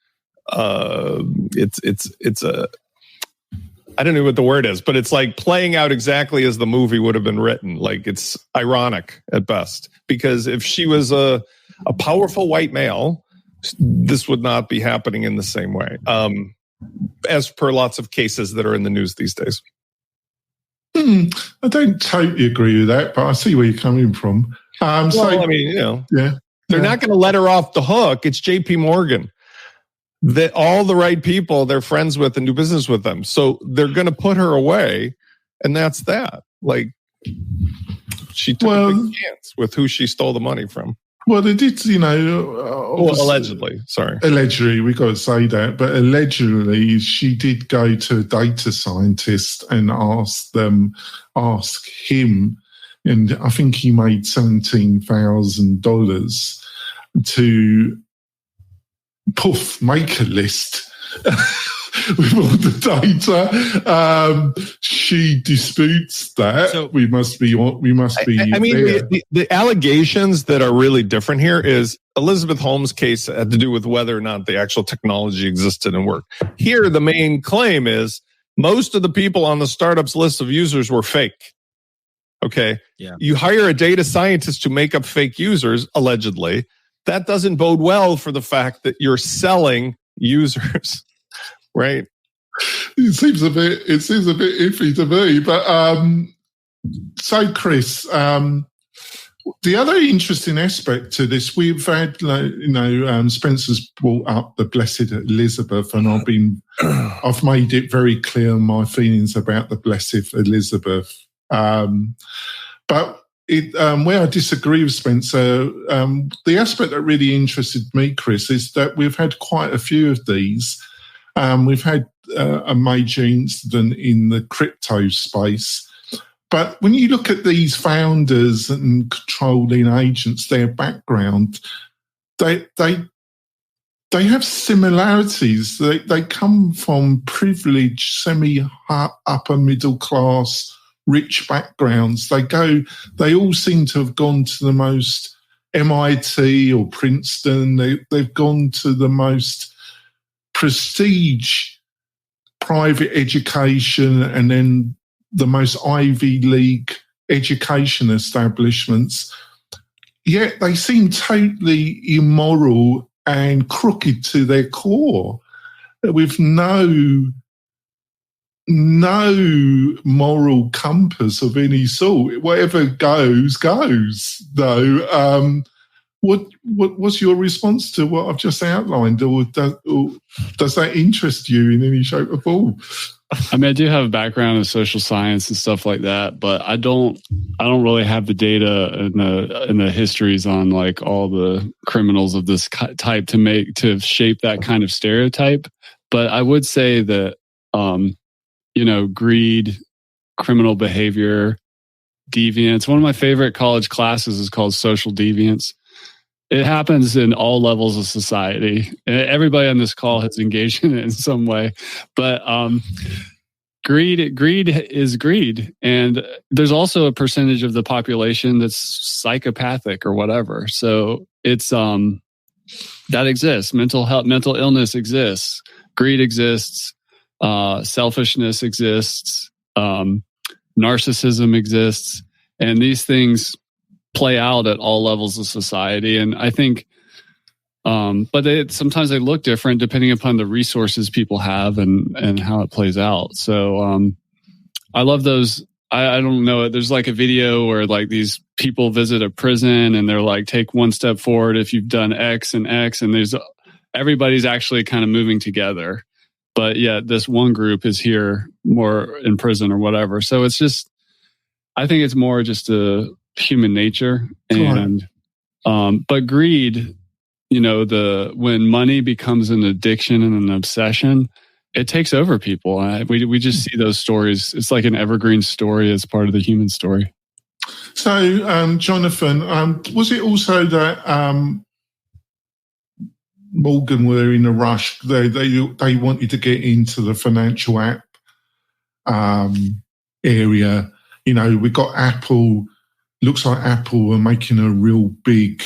it's a, I don't know what the word is, but it's like playing out exactly as the movie would have been written. Like, it's ironic at best, because if she was a powerful white male, this would not be happening in the same way, as per lots of cases that are in the news these days. I don't totally agree with that, but I see where you're coming from. Well, I mean, they're not going to let her off the hook. It's JPMorgan. That all the right people they're friends with and do business with them. So they're going to put her away, and that's that. Like, she took a big chance with who she stole the money from. Well, they did, allegedly. Sorry. Allegedly, we got to say that. But allegedly, she did go to a data scientist and ask him, and I think he made $17,000 to make a list with all the data. She disputes that. So, we must be. I mean, the allegations that are really different here is Elizabeth Holmes' case had to do with whether or not the actual technology existed and worked. Here, the main claim is most of the people on the startup's list of users were fake. Okay. Yeah. You hire a data scientist to make up fake users, allegedly. That doesn't bode well for the fact that you're selling users, right? It seems a bit iffy to me. But so, Chris, the other interesting aspect to this, we've had, Spencer's brought up the Blessed Elizabeth, and I've made it very clear my feelings about the Blessed Elizabeth. But where I disagree with Spencer, the aspect that really interested me, Chris, is that we've had quite a few of these. We've had a major incident in the crypto space. But when you look at these founders and controlling agents, their background, they have similarities. They come from privileged, semi-upper middle class, rich backgrounds. They all seem to have gone to the most MIT or Princeton. They've gone to the most prestige private education and then the most Ivy League education establishments. Yet they seem totally immoral and crooked to their core, with no moral compass of any sort. Whatever goes, though. What's your response to what I've just outlined, or does that interest you in any shape or form? I mean, I do have a background in social science and stuff like that, but I don't really have the data and the histories on like all the criminals of this type to shape that kind of stereotype. But I would say that, greed, criminal behavior, deviance. One of my favorite college classes is called social deviance. It happens in all levels of society. Everybody on this call has engaged in it in some way. But greed is greed. And there's also a percentage of the population that's psychopathic or whatever. So it's that exists. Mental health, mental illness exists. Greed exists. Selfishness exists. Narcissism exists. And these things play out at all levels of society. And I think, sometimes they look different depending upon the resources people have and how it plays out. So I love those. I don't know. There's like a video where like these people visit a prison and they're like, take one step forward if you've done X and X, and everybody's actually kind of moving together. But yet this one group is here more in prison or whatever. So it's just, I think it's more just a human nature. And but greed, when money becomes an addiction and an obsession, it takes over people. We just see those stories. It's like an evergreen story as part of the human story. So, Jonathan, was it also that Morgan were in a rush? They wanted to get into the financial app area. We got Apple. Looks like Apple are making a real big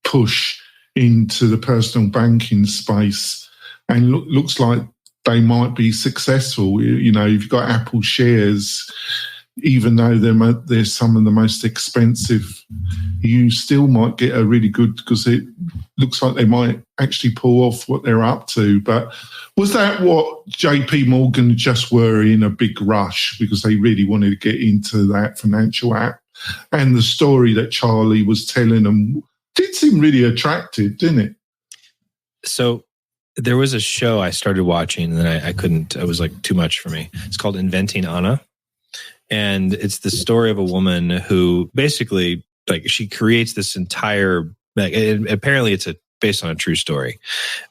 push into the personal banking space, and looks like they might be successful. You've got Apple shares, even though they're some of the most expensive, you still might get a really good, because it looks like they might actually pull off what they're up to. But was that what JPMorgan just were in a big rush because they really wanted to get into that financial app? And the story that Charlie was telling them did seem really attractive, didn't it? So there was a show I started watching and then I couldn't, it was like too much for me. It's called Inventing Anna. And it's the story of a woman who basically, like, she creates this entire, apparently it's based on a true story,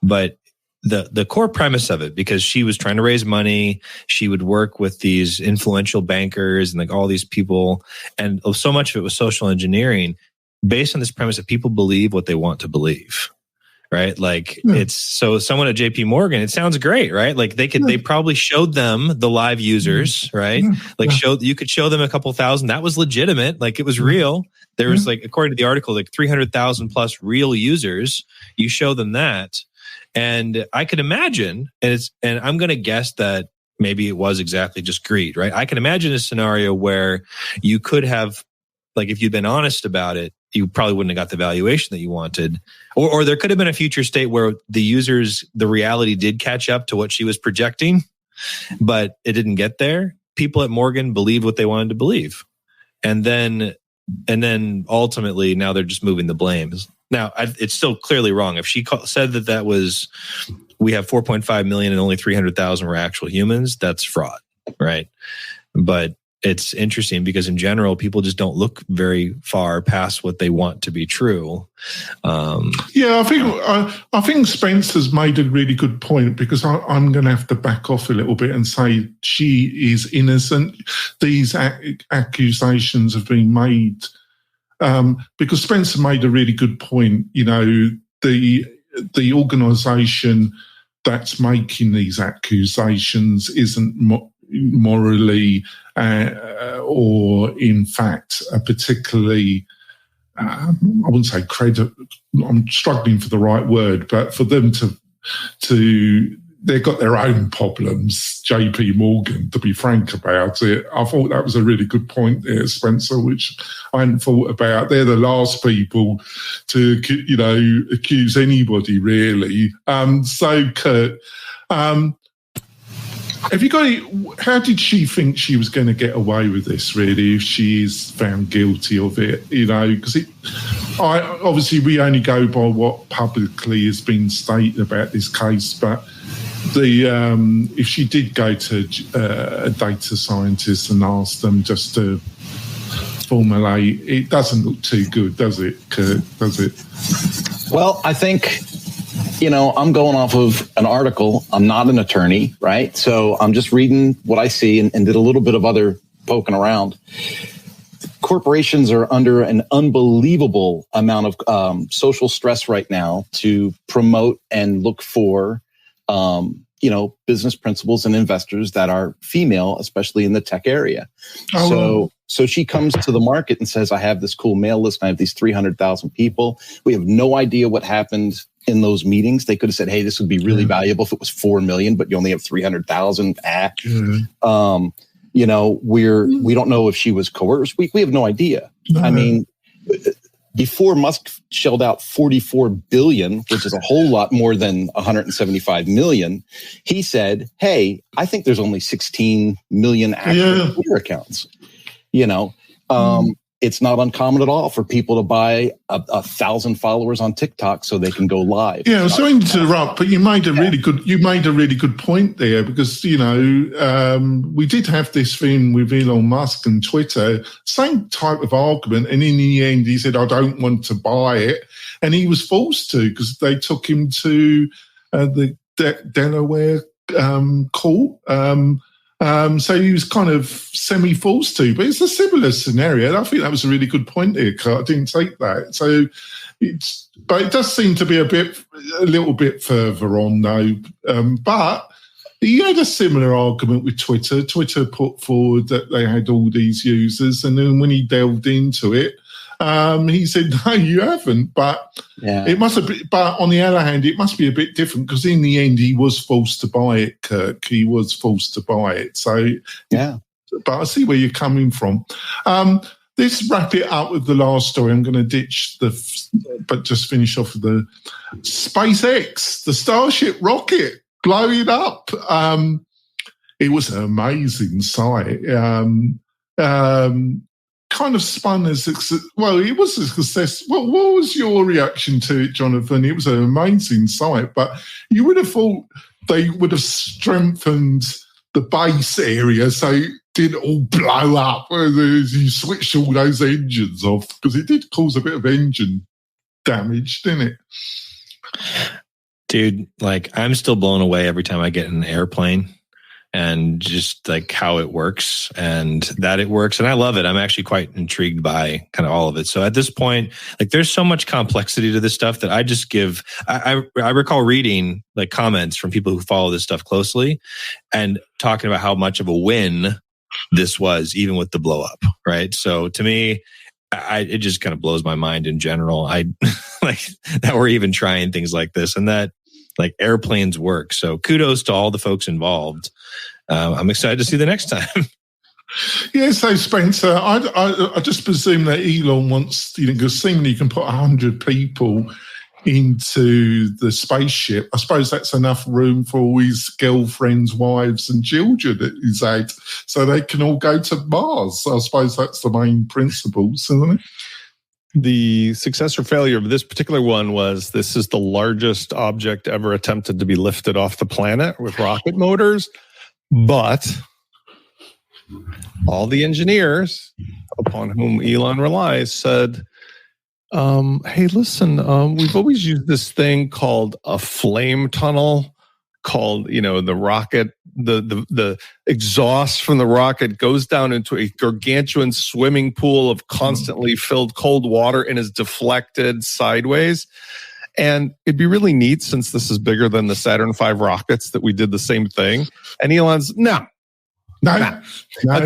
but the core premise of it, because she was trying to raise money, she would work with these influential bankers and like all these people, and so much of it was social engineering based on this premise that people believe what they want to believe. Right? Like it's so someone at JPMorgan, it sounds great, right? Like they probably showed them the live users, right? Like you could show them a couple thousand. That was legitimate. Like it was real. There was like, according to the article, like 300,000 plus real users. You show them that. And I could imagine, and I'm going to guess that maybe it was exactly just greed, right? I can imagine a scenario where you could have, like, if you'd been honest about it, you probably wouldn't have got the valuation that you wanted. Or there could have been a future state where the reality did catch up to what she was projecting, but it didn't get there. People at Morgan believed what they wanted to believe. And then ultimately, now they're just moving the blame. Now, it's still clearly wrong. If she said that was, we have 4.5 million and only 300,000 were actual humans, that's fraud, right? But it's interesting because in general, people just don't look very far past what they want to be true. I think Spencer's made a really good point, because I'm going to have to back off a little bit and say she is innocent. These accusations have been made because Spencer made a really good point. You know, the organisation that's making these accusations isn't morally or in fact a particularly I wouldn't say credit, I'm struggling for the right word, but for them to they've got their own problems, JPMorgan, to be frank about it. I thought that was a really good point there, Spencer, which I hadn't thought about. They're the last people to, accuse anybody, really. So, Kurt, have you got how did she think she was going to get away with this, really, if she is found guilty of it? Because obviously we only go by what publicly has been stated about this case, but if she did go to a data scientist and ask them just to formulate, it doesn't look too good, does it, Kurt? Does it? Well, I think, I'm going off of an article. I'm not an attorney, right? So I'm just reading what I see and did a little bit of other poking around. Corporations are under an unbelievable amount of social stress right now to promote and look for business principals and investors that are female, especially in the tech area. So she comes to the market and says, I have this cool mail list. I have these 300,000 people. We have no idea what happened in those meetings. They could have said, hey, this would be really valuable if it was 4 million, but you only have 300,000. We don't know if she was coerced. We have no idea. I mean, before Musk shelled out $44 billion, which is a whole lot more than $175 million, he said, hey, I think there's only 16 million active Twitter accounts. It's not uncommon at all for people to buy 1,000 followers on TikTok so they can go live. Yeah, sorry to interrupt, but you made a really good point there, because we did have this thing with Elon Musk and Twitter, same type of argument, and in the end he said, I don't want to buy it, and he was forced to, because they took him to the Delaware court. So he was kind of semi-forced to, but it's a similar scenario. And I think that was a really good point there, Kurt. I didn't take that. So but it does seem to be a little bit further on though. But he had a similar argument with Twitter. Twitter put forward that they had all these users, and then when he delved into it, he said, no, you haven't. But it must have been, but on the other hand, it must be a bit different, because in the end, he was forced to buy it, Kirk. He was forced to buy it. So, but I see where you're coming from. Let's wrap it up with the last story. I'm going to ditch but just finish off with the SpaceX, the Starship rocket blowing up. It was an amazing sight. Kind of spun as it was a success. What was your reaction to it, Jonathan? It was an amazing sight, but you would have thought they would have strengthened the base area so it didn't all blow up as you switched all those engines off, because it did cause a bit of engine damage, didn't it? Dude, I'm still blown away every time I get in an airplane, and just how it works and that it works. And I love it. I'm actually quite intrigued by kind of all of it. So at this point, there's so much complexity to this stuff that I just I recall reading comments from people who follow this stuff closely and talking about how much of a win this was, even with the blow up. Right. So to me, it just kind of blows my mind in general. I that we're even trying things like this, and that airplanes work. So kudos to all the folks involved. I'm excited to see the next time. Yeah, so Spencer, I just presume that Elon wants, because seemingly you can put 100 people into the spaceship. I suppose that's enough room for all his girlfriends, wives and children that he's had, so they can all go to Mars. I suppose that's the main principles, isn't it? The success or failure of this particular one was, this is the largest object ever attempted to be lifted off the planet with rocket motors. But all the engineers upon whom Elon relies said, hey, listen, we've always used this thing called a flame tunnel, called, the rocket, the exhaust from the rocket goes down into a gargantuan swimming pool of constantly filled cold water and is deflected sideways. And it'd be really neat, since this is bigger than the Saturn V rockets, that we did the same thing. And Elon's, no. A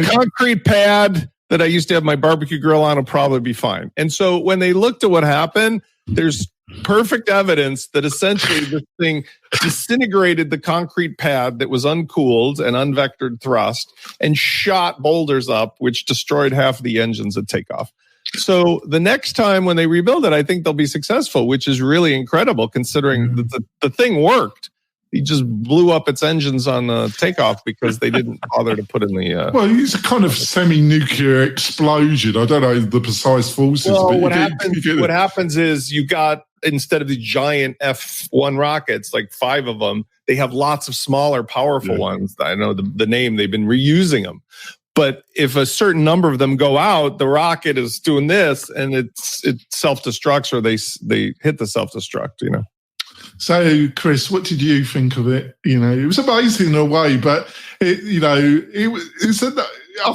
concrete pad that I used to have my barbecue grill on will probably be fine. And so when they looked at what happened, there's perfect evidence that essentially this thing disintegrated the concrete pad that was uncooled and unvectored thrust and shot boulders up, which destroyed half of the engines at takeoff. So the next time when they rebuild it, I think they'll be successful, which is really incredible considering that the thing worked. He just blew up its engines on takeoff because they didn't bother to put in the... Well, it's a kind of semi-nuclear explosion. I don't know the precise forces. Well, but what happens is you got, instead of the giant F-1 rockets, like 5 of them, they have lots of smaller, powerful ones. I know the name, they've been reusing them. But if a certain number of them go out, the rocket is doing this, and it self-destructs, or they hit the self-destruct, So, Chris, what did you think of it? It was amazing in a way, but I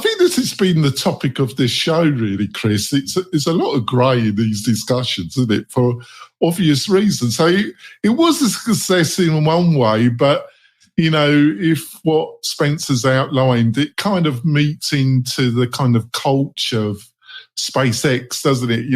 think this has been the topic of this show, really, Chris. It's a lot of grey in these discussions, isn't it? For obvious reasons. So it was a success in one way, but if what Spencer's outlined, it kind of meets into the kind of culture of SpaceX, doesn't it?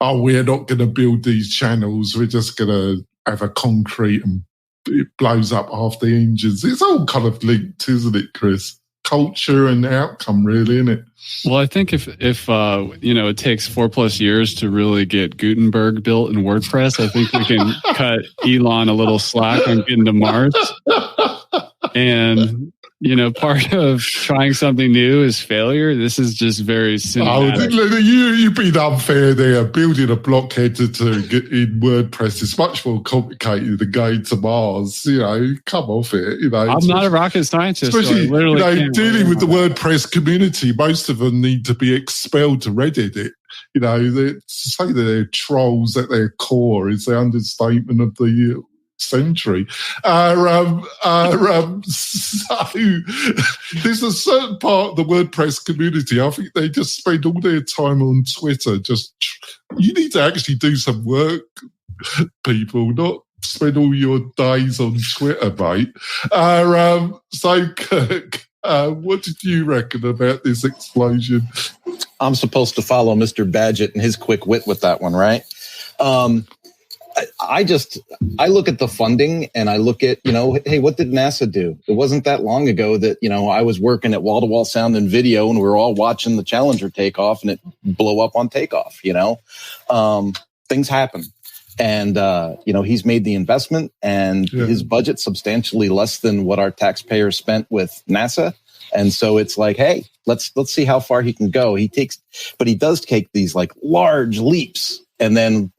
Oh, we're not going to build these channels. We're just going to have a concrete, and it blows up half the engines. It's all kind of linked, isn't it, Chris? Culture and outcome, really, isn't it? Well, I think if it takes 4+ years to really get Gutenberg built in WordPress, I think we can cut Elon a little slack on getting to Mars. And part of trying something new is failure. This is just very cinematic. Oh, you've been unfair there. Building a block editor in WordPress is much more complicated than going to Mars. Come off it. I'm not a rocket scientist. Especially, so dealing with the WordPress community, most of them need to be expelled to Reddit. To say that they're trolls at their core is the understatement of the century. So there's a certain part of the WordPress community, I think they just spend all their time on Twitter. You need to actually do some work, people, not spend all your days on Twitter, mate. So Kirk, what did you reckon about this explosion? I'm supposed to follow Mr. Badgett and his quick wit with that one, right? I look at the funding and I look at, hey, what did NASA do? It wasn't that long ago that, I was working at wall-to-wall sound and video, and we were all watching the Challenger take off and it blow up on takeoff, things happen. And, he's made the investment, and his budget substantially less than what our taxpayers spent with NASA. And so it's like, hey, let's see how far he can go. But he does take these like large leaps, and then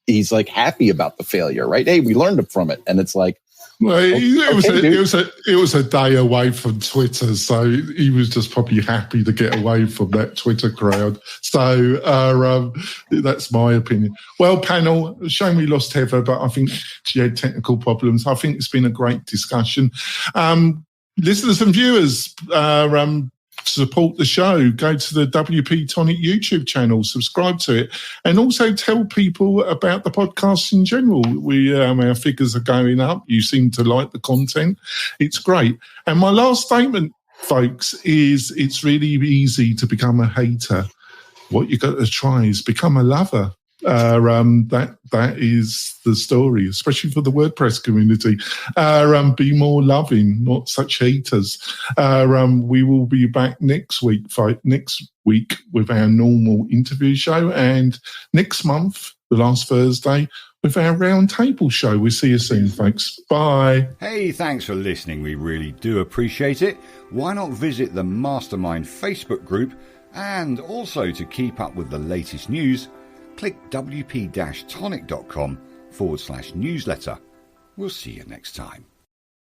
he's like happy about the failure, right? Hey, we learned from it. And it's like, well, it was a day away from Twitter, so he was just probably happy to get away from that Twitter crowd. So that's my opinion. Well, panel, shame we lost Heather, but I think she had technical problems. I think it's been a great discussion. Listeners and viewers, support the show. Go to the WP-Tonic YouTube channel, subscribe to it, and also tell people about the podcast in general. Our figures are going up. You seem to like the content. It's great. And my last statement, folks, is it's really easy to become a hater. What you got to try is become a lover. That is the story, especially for the WordPress community. Be more loving, not such haters. We will be back next week with our normal interview show, and next month, the last Thursday, with our roundtable show. We'll see you soon, folks. Bye. Hey, thanks for listening. We really do appreciate it. Why not visit the Mastermind Facebook group? And also, to keep up with the latest news, click wp-tonic.com/newsletter. We'll see you next time.